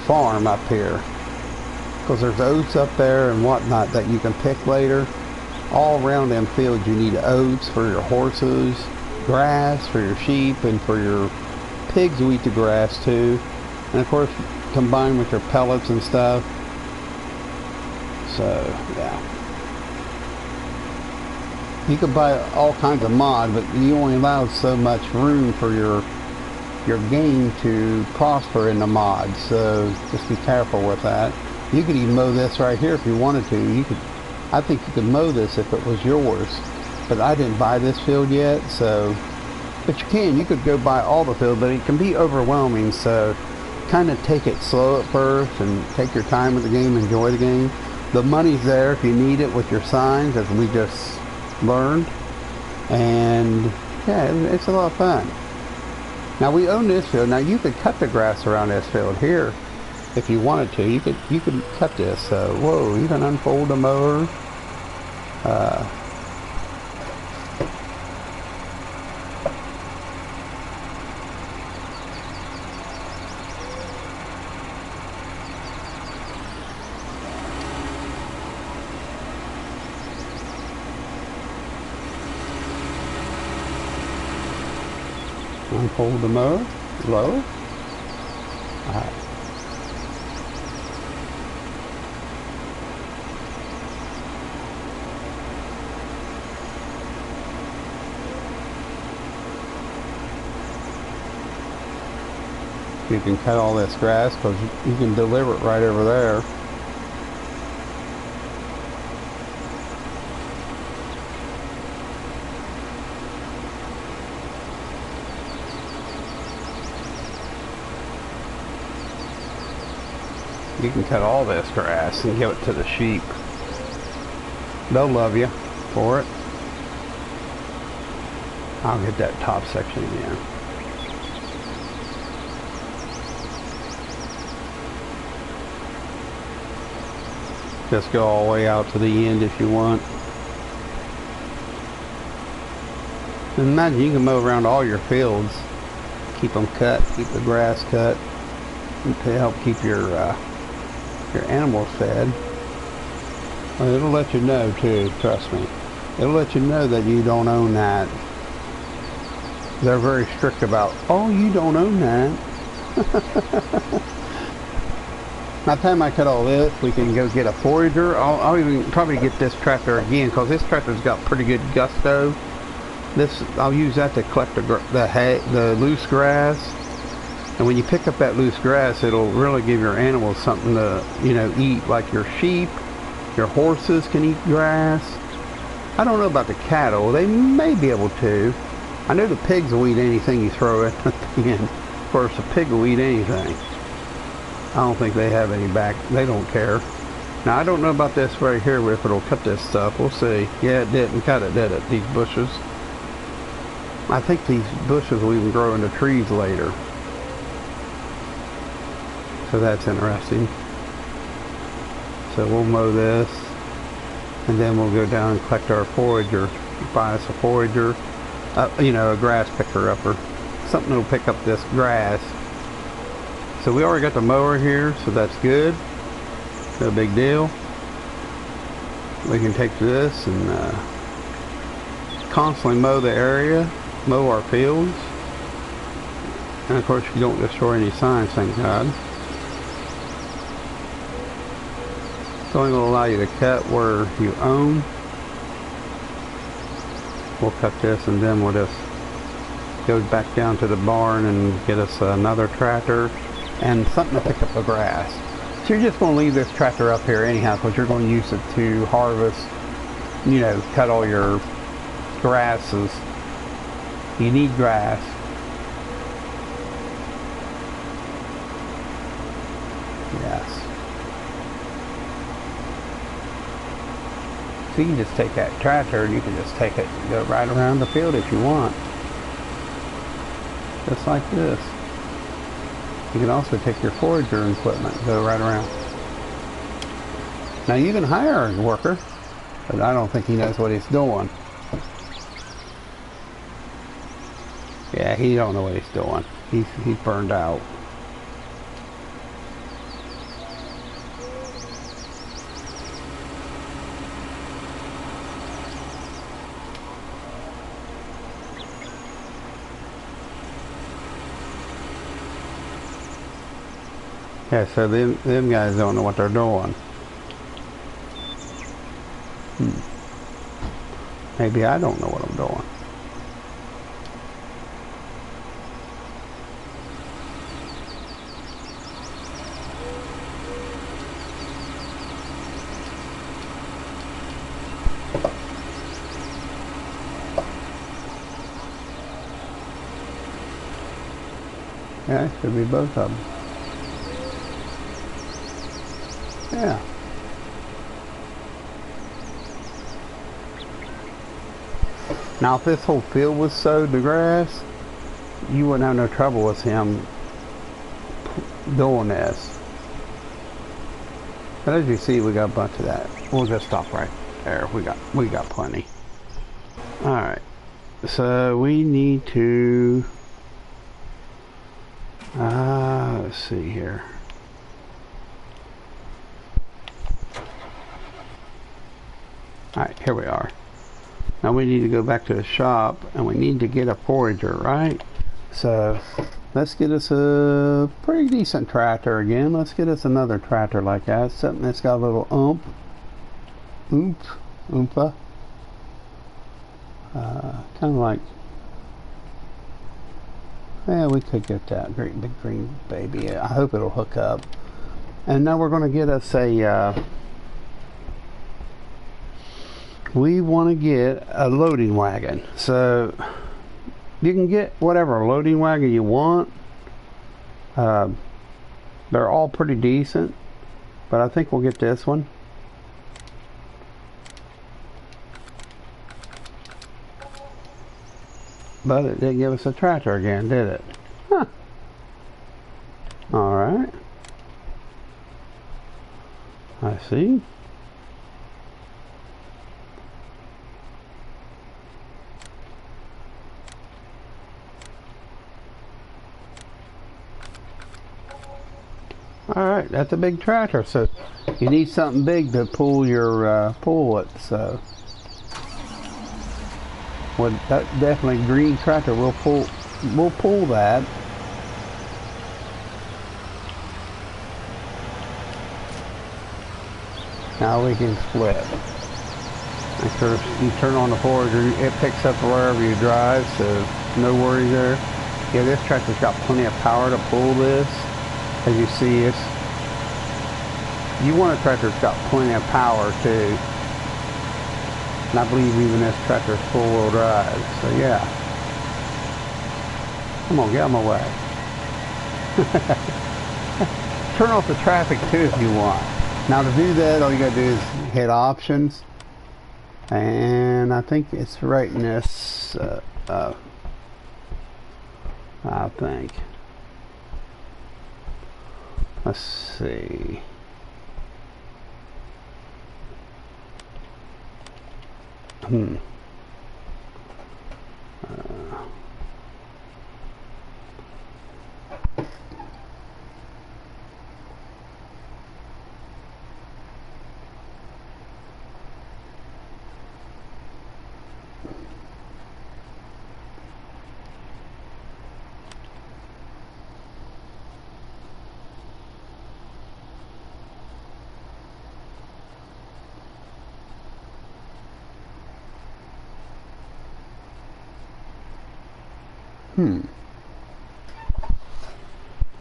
farm up here, because there's oats up there and whatnot that you can pick later. All around them fields you need oats for your horses, grass for your sheep, and for your pigs who eat the grass too, and of course combined with your pellets and stuff. So yeah, you can buy all kinds of mod, but you only allow so much room for your game to prosper in the mod, so just be careful with that. You could even mow this right here if you wanted to. I think you could mow this if it was yours, but I didn't buy this field yet, so, but you could go buy all the field, but it can be overwhelming, so kind of take it slow at first and take your time with the game, enjoy the game. The money's there if you need it with your signs, as we just learned, and yeah, it's a lot of fun. Now we own this field. Now you could cut the grass around this field here if you wanted to. You could cut this. Whoa, you can unfold the mower. Unfold the mower, low. Alright. You can cut all this grass because you can deliver it right over there. You can cut all this grass and give it to the sheep. They'll love you for it. I'll get that top section again. Just go all the way out to the end if you want. And imagine you can mow around all your fields. Keep them cut, keep the grass cut to help keep your animals fed. Well, it'll let you know too, trust me. It'll let you know that you don't own that. They're very strict about, oh, you don't own that. By the time I cut all this, we can go get a forager. I'll even probably get this tractor again, because this tractor's got pretty good gusto. I'll use that to collect the hay, the loose grass. And when you pick up that loose grass, it'll really give your animals something to, eat, like your sheep Your horses can eat grass. I don't know about the cattle. They may be able to. I know the pigs will eat anything you throw at them. Of course, a pig will eat anything. I don't think they have any back. They don't care. Now, I don't know about this right here, if it'll cut this stuff. We'll see. Yeah, it didn't cut it, did it? These bushes. I think these bushes will even grow into trees later. So that's interesting. So we'll mow this. And then we'll go down and collect our forager. Buy us a forager. You know, a grass picker upper. Something that'll pick up this grass. So we already got the mower here, so that's good. No big deal. We can take this and constantly mow the area, mow our fields. And of course you don't destroy any signs, thank God. It's only going to allow you to cut where you own. We'll cut this and then we'll just go back down to the barn and get us another tractor and something to pick up the grass. So you're just going to leave this tractor up here anyhow because you're going to use it to harvest, you know, cut all your grasses. You need grass. Yes. So you can just take that tractor and you can just take it and go right around the field if you want. Just like this. You can also take your forager equipment and go right around. Now you can hire a worker, but I don't think he knows what he's doing. Yeah, he don't know what he's doing. He's burned out. Yeah, so them guys don't know what they're doing. Maybe I don't know what I'm doing. Yeah, it should be both of them. Yeah. Now if this whole field was sowed to grass, you wouldn't have no trouble with him doing this. But as you see, we got a bunch of that. We'll just stop right there. We got plenty. Alright. So we need to let's see here. Alright, here we are. Now we need to go back to the shop and we need to get a forager, right? So let's get us a pretty decent tractor again. Let's get us another tractor like that. Something that's got a little oompa. Kind of like, yeah, we could get that great big green baby. I hope it'll hook up. And now we're going to get us a we want to get a loading wagon. So you can get whatever loading wagon you want. They're all pretty decent, but I think we'll get this one. But it didn't give us a tractor again, did it? Huh. Alright. I see. Alright, that's a big tractor, so you need something big to pull your pull it, so well, that definitely green tractor will pull that. Now we can split. After you turn on the forager, it picks up wherever you drive, so no worries there. Yeah, this tractor's got plenty of power to pull this. As you see, You want a tractor that's got plenty of power too. And I believe even this tractor's four-wheel drive. So yeah. Come on, get out of my way. Turn off the traffic too if you want. Now to do that, all you gotta do is hit options. And I think it's right in this, I think. Let's see.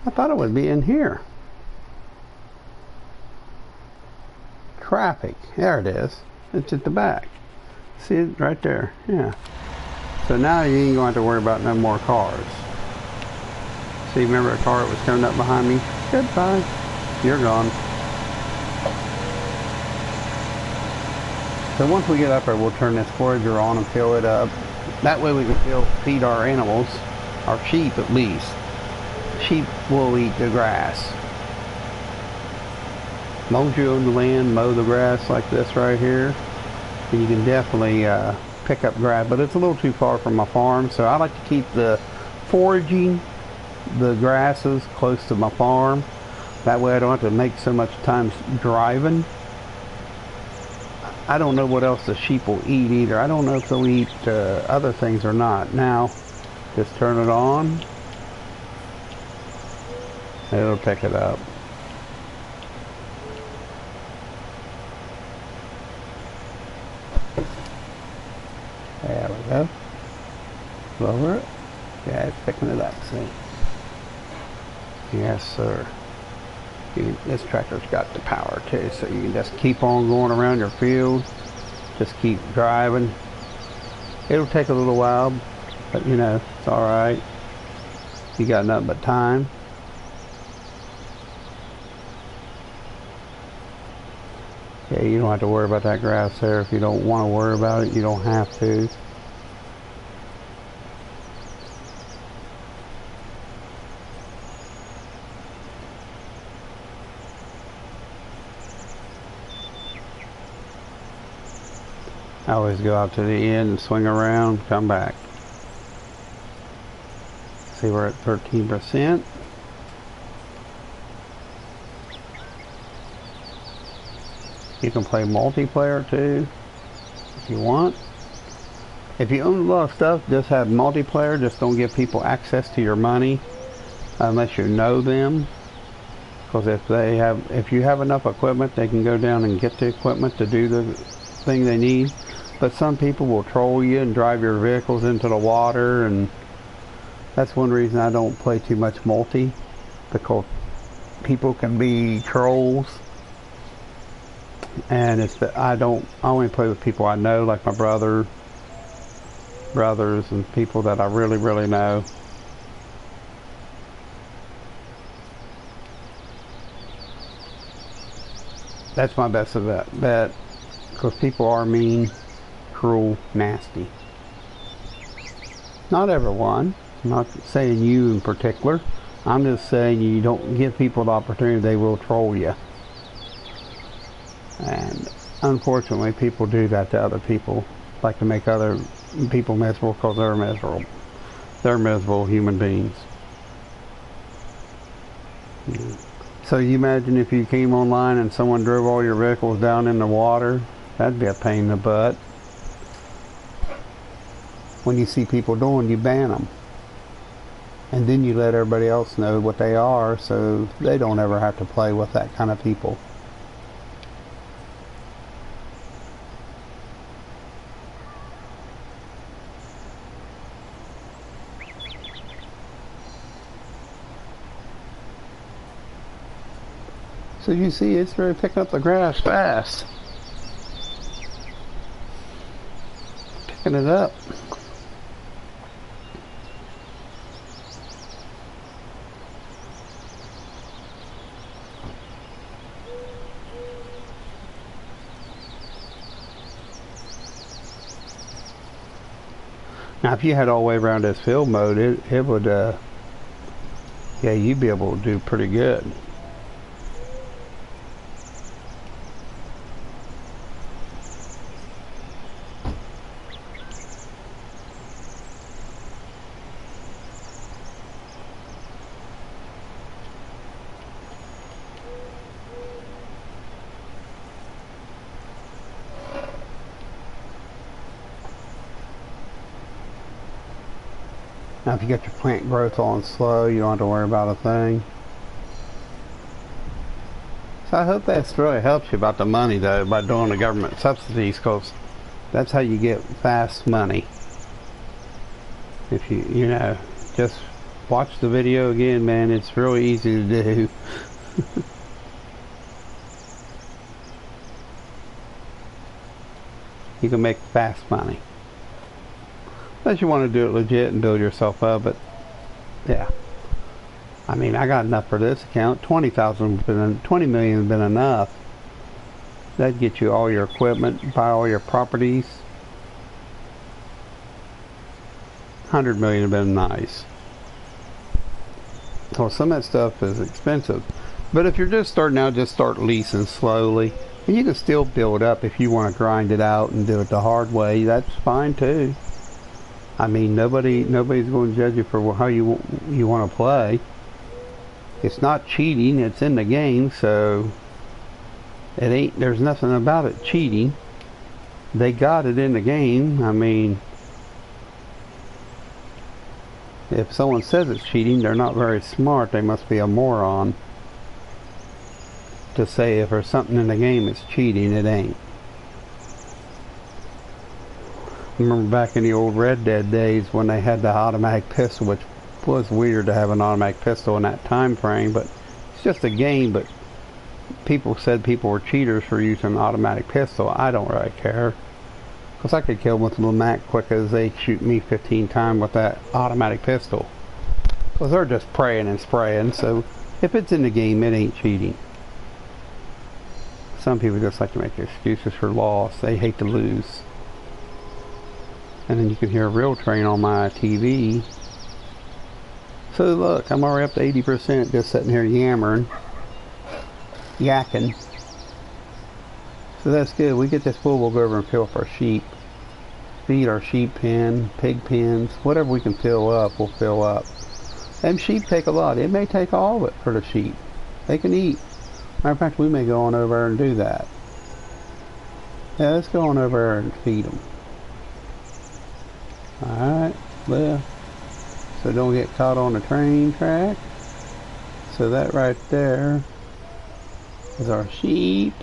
I thought it would be in here. Traffic. There it is. It's at the back. See it right there? Yeah. So now you ain't going to have to worry about no more cars. See, remember a car that was coming up behind me? Goodbye. You're gone. So once we get up there, we'll turn this forager on and fill it up. That way we can feed our animals, our sheep at least. Sheep will eat the grass. Long you own the land, mow the grass like this right here, and you can definitely pick up grass, but it's a little too far from my farm, so I like to keep the foraging, the grasses close to my farm. That way I don't have to make so much time driving. I don't know what else the sheep will eat either. I don't know if they'll eat other things or not. Now, just turn it on. It'll pick it up. There we go. Lower it. Yeah, it's picking it up, see? Yes, sir. This tractor's got the power too, so you can just keep on going around your field. Just keep driving. It'll take a little while, but you know, it's alright. You got nothing but time. Yeah, you don't have to worry about that grass there. If you don't want to worry about it, you don't have to. I always go out to the end and swing around, come back. See, we're at 13%. You can play multiplayer too, if you want. If you own a lot of stuff, just have multiplayer. Just don't give people access to your money unless you know them. Because if you have enough equipment, they can go down and get the equipment to do the thing they need. But some people will troll you and drive your vehicles into the water, and that's one reason I don't play too much multi, because people can be trolls. And it's that I only play with people I know, like my brothers and people that I really, really know. That's my best bet, because people are mean, cruel, nasty. Not everyone. I'm not saying you in particular. I'm just saying you don't give people the opportunity, they will troll you. And unfortunately, people do that to other people, like to make other people miserable because they're miserable. They're miserable human beings. Yeah. So you imagine if you came online and someone drove all your vehicles down in the water, that'd be a pain in the butt. When you see people doing, you ban them. And then you let everybody else know what they are, so they don't ever have to play with that kind of people. So you see, it's really picking up the grass fast. Picking it up. Now, if you had all the way around this field mode, it would, yeah, you'd be able to do pretty good. Now, if you get your plant growth on slow, you don't have to worry about a thing. So I hope that's really helps you about the money, though, by doing the government subsidies, because that's how you get fast money. If you know, just watch the video again, man. It's really easy to do. You can make fast money. Unless you want to do it legit and build yourself up, but yeah. I mean, I got enough for this account. 20 million has been enough. That'd get you all your equipment, buy all your properties. 100 million would have been nice. So some of that stuff is expensive. But if you're just starting out, just start leasing slowly. And you can still build up if you want to grind it out and do it the hard way. That's fine too. I mean, nobody's going to judge you for how you want to play. It's not cheating. It's in the game, so it ain't. There's nothing about it cheating. They got it in the game. I mean, if someone says it's cheating, they're not very smart. They must be a moron to say if there's something in the game it's cheating. It ain't. Remember back in the old Red Dead days when they had the automatic pistol, which was weird to have an automatic pistol in that time frame, but it's just a game. But people said people were cheaters for using an automatic pistol. I don't really care, because I could kill them with a Mac quick as they shoot me 15 times with that automatic pistol, because they're just praying and spraying. So if it's in the game, it ain't cheating. Some people just like to make excuses for loss. They hate to lose. And then you can hear a real train on my TV. So look, I'm already up to 80% just sitting here yammering, yakking. So that's good. We get this full, we'll go over and fill up our sheep. Feed our sheep pen, pig pens, whatever we can fill up, we'll fill up. Them sheep take a lot. It may take all of it for the sheep. They can eat. Matter of fact, we may go on over and do that. Yeah, let's go on over and feed them. Alright, well, so don't get caught on the train track. So that right there is our sheep.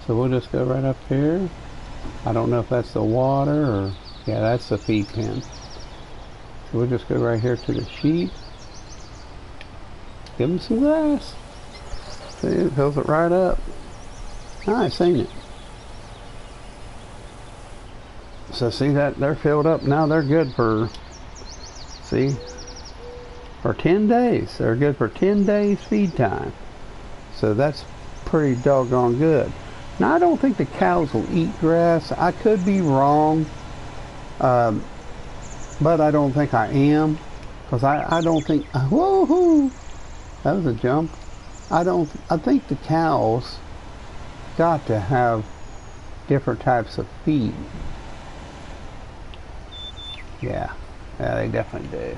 So we'll just go right up here. I don't know if that's the water or, yeah, that's the feed pen. So we'll just go right here to the sheep. Give them some grass. See, it fills it right up. Nice, ain't it? So see that they're filled up now. They're good for, see, for 10 days. They're good for 10 days feed time. So that's pretty doggone good. Now I don't think the cows will eat grass. I could be wrong, but I don't think I am, because I don't think. Whoa, that was a jump. I think the cows got to have different types of feed. Yeah, they definitely do.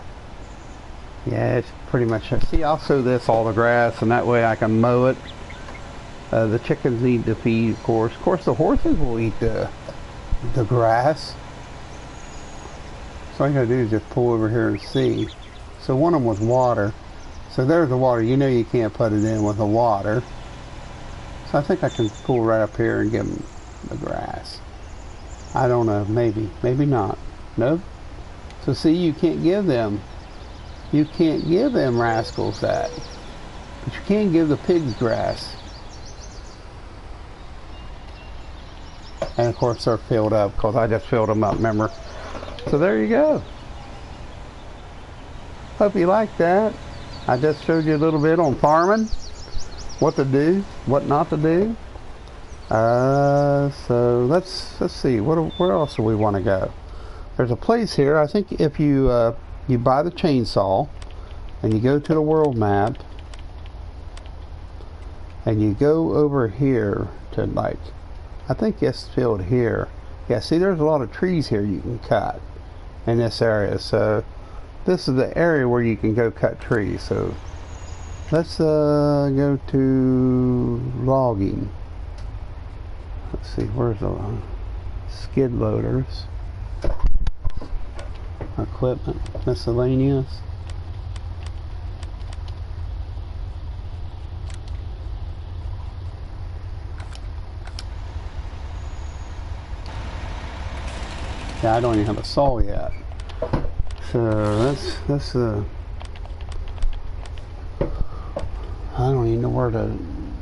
Yeah, it's pretty much. See, I'll sow this all the grass, and that way I can mow it. The chickens need to feed, of course. Of course, the horses will eat the grass. So all you gotta do is just pull over here and see. So one of them was water. So there's the water. You know you can't put it in with the water. So I think I can pull right up here and give them the grass. I don't know. Maybe not. Nope. So see, you can't give them rascals that. But you can give the pigs grass. And of course they're filled up because I just filled them up, remember? So there you go. Hope you like that. I just showed you a little bit on farming, what to do, what not to do. So let's see, where else do we want to go? There's a place here. I think if you you buy the chainsaw and you go to the world map and you go over here to, like, I think it's filled here. Yeah, see, there's a lot of trees here you can cut in this area. So this is the area where you can go cut trees. So let's go to logging. Let's see, where's the skid loaders? Equipment, miscellaneous. Yeah, I don't even have a saw yet. So that's I don't even know where the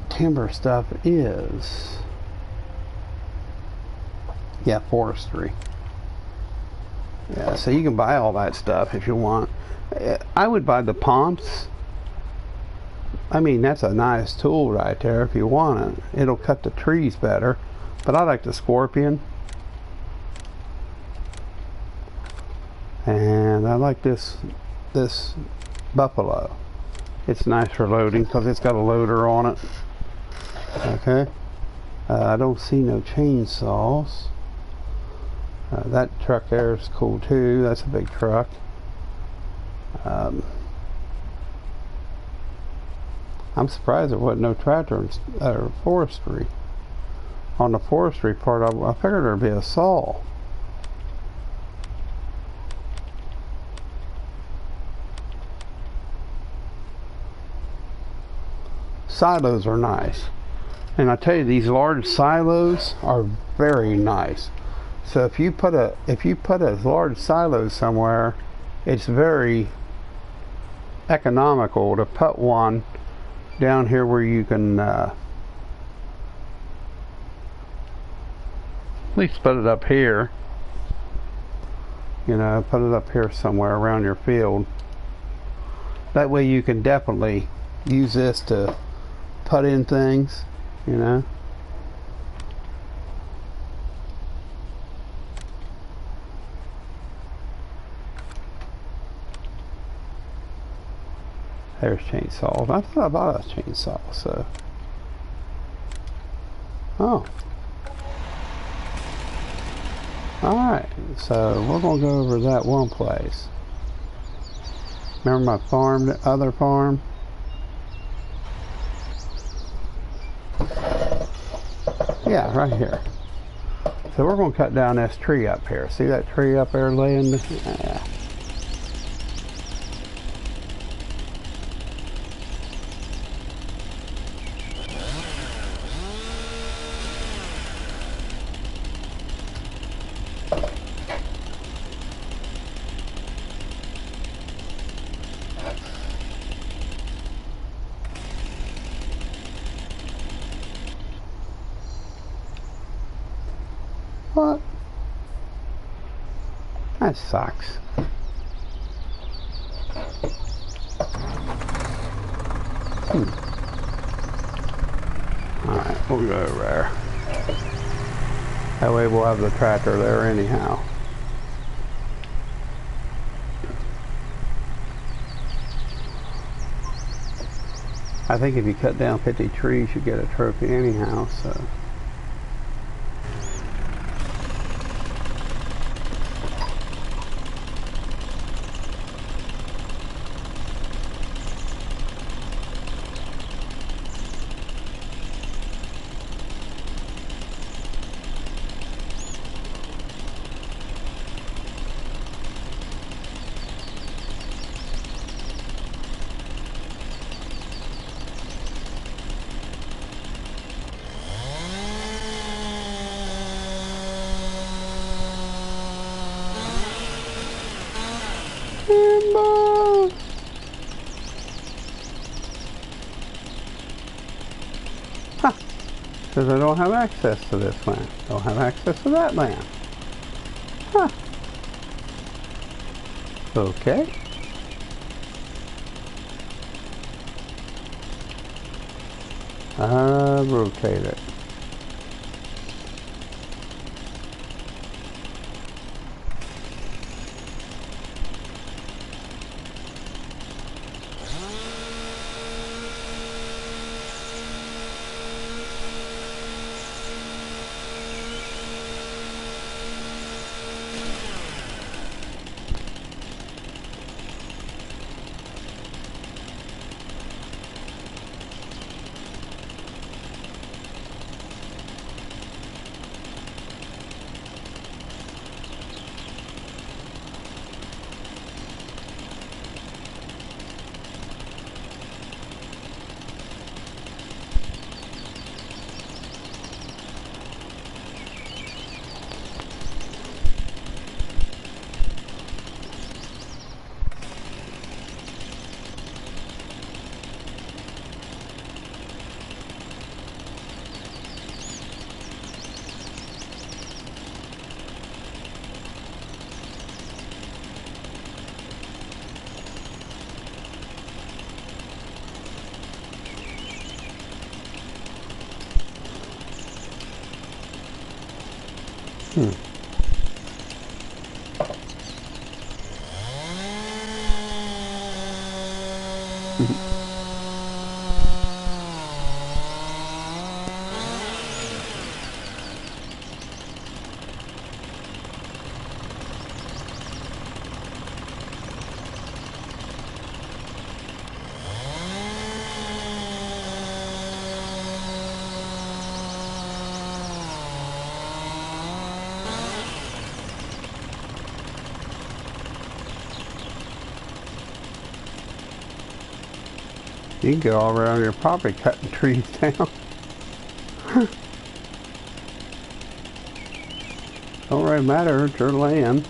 timber stuff is. Yeah, forestry. Yeah, so you can buy all that stuff if you want. I would buy the Ponce. I mean, that's a nice tool right there if you want it. It'll cut the trees better. But I like the Scorpion. And I like this Buffalo. It's nice for loading because it's got a loader on it. Okay. I don't see no chainsaws. That truck there is cool too. That's a big truck. I'm surprised there wasn't no tractor or forestry. On the forestry part, I figured there'd be a saw. Silos are nice. And I tell you, these large silos are very nice. So if you put a large silo somewhere, it's very economical to put one down here where you can at least put it up here. You know, put it up here somewhere around your field. That way you can definitely use this to put in things, you know. There's chainsaws. I thought I bought a chainsaw, so. Oh. Alright, so we're going to go over that one place. Remember my farm, the other farm? Yeah, right here. So we're going to cut down this tree up here. See that tree up there laying? Yeah. What? That sucks. Alright, we'll go over there. That way we'll have the tractor there anyhow. I think if you cut down 50 trees, you get a trophy anyhow, so. Because I don't have access to this land. Don't have access to that land. Huh. Okay. Rotate it. You can go all around your property cutting trees down. Don't really matter, it's your land.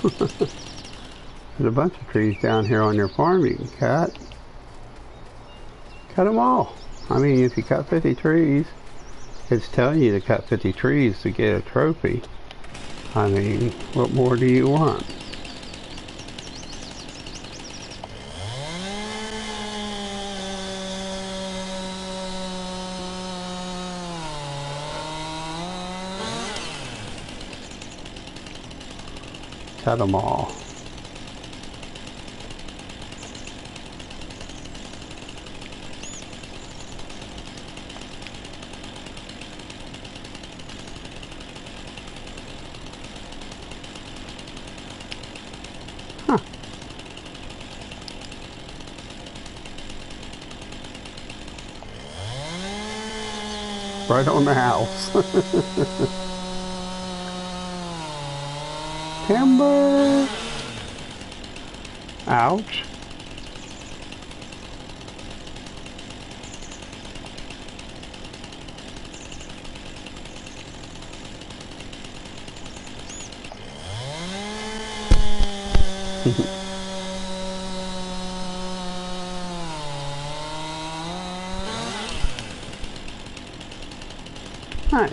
There's a bunch of trees down here on your farm you can cut. Cut them all. I mean, if you cut 50 trees, it's telling you to cut 50 trees to get a trophy. I mean, what more do you want? Cut them all. Huh. Right on the house. Timber! Ouch. Nice.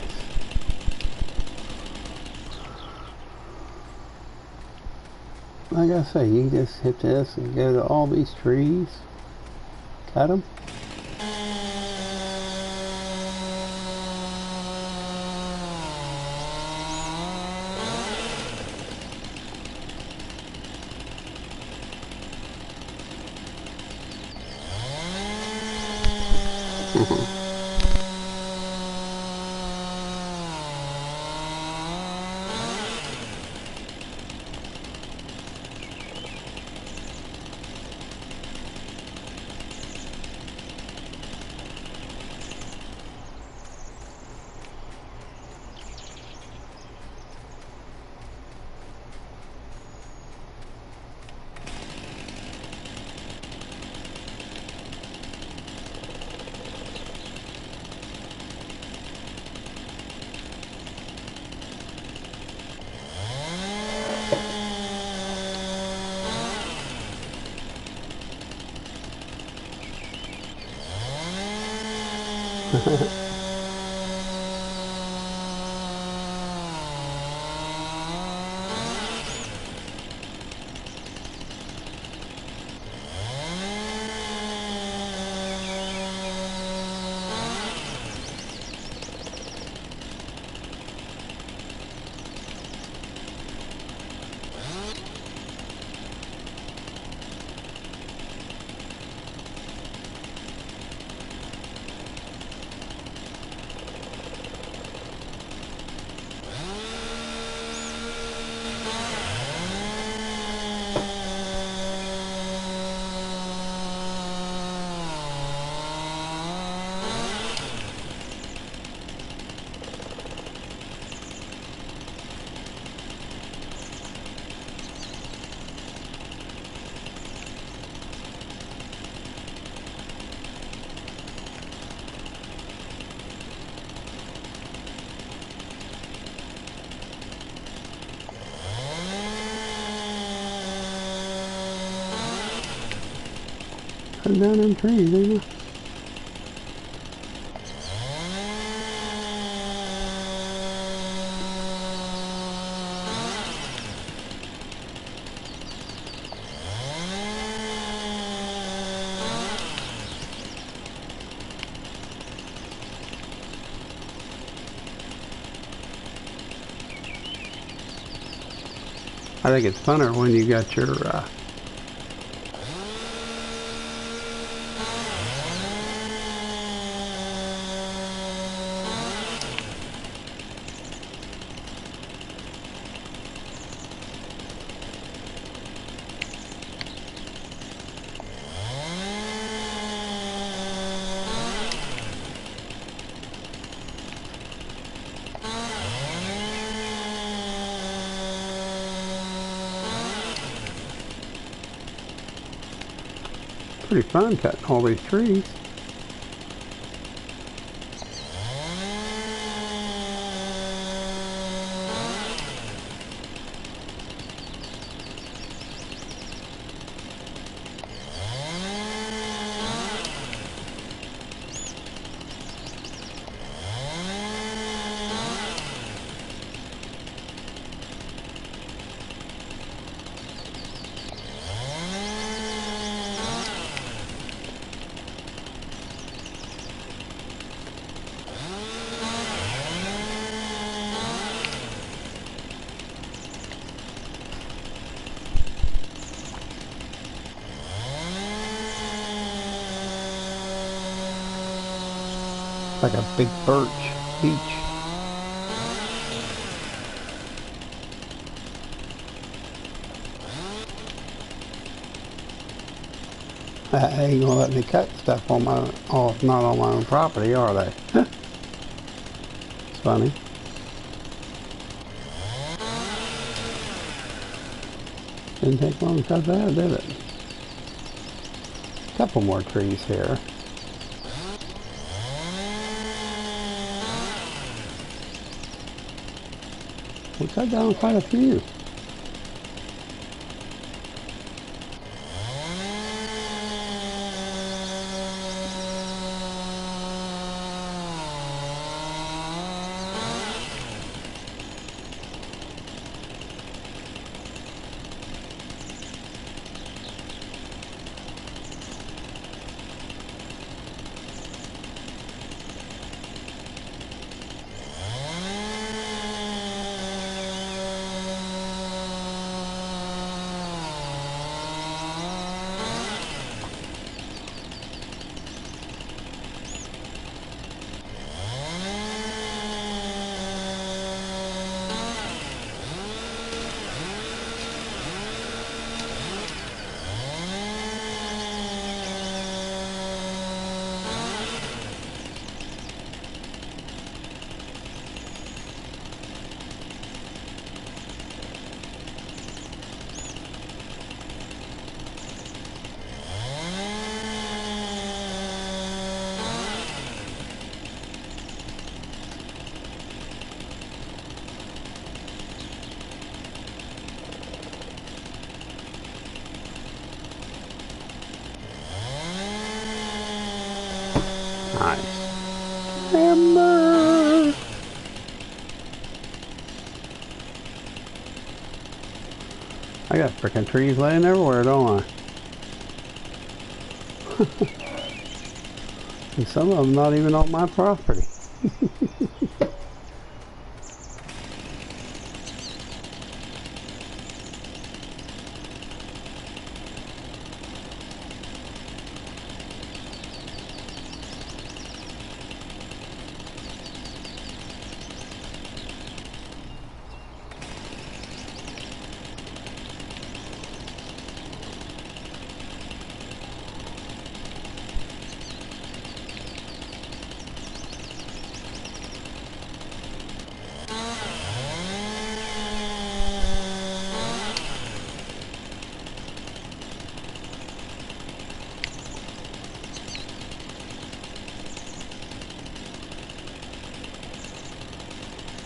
Like I say, you can just hit this and go to all these trees, cut them. Cutting down them trees, ain't you? I think it's funner when you got your pretty fun cutting all these trees. Like a big birch beech. They ain't gonna let me cut stuff on my not on my own property, are they? It's funny. Didn't take long to cut that, did it? Couple more trees here. We cut down quite a few. Nice. Timber. I got freaking trees laying everywhere, don't I? And some of them not even on my property.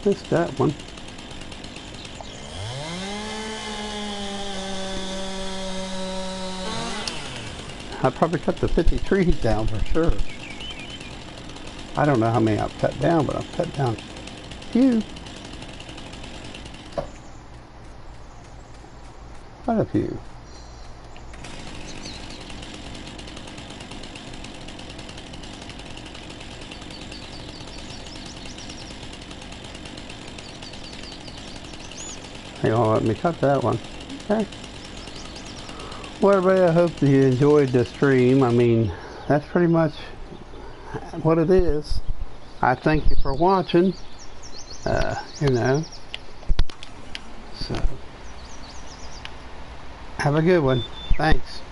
Missed that one. I probably cut the 50 trees down for sure. I don't know how many I've cut down, but I've cut down a few. Quite a few. They all let me cut that one. Okay. Well, everybody, I hope that you enjoyed the stream. I mean, that's pretty much what it is. I thank you for watching. You know. So, have a good one. Thanks.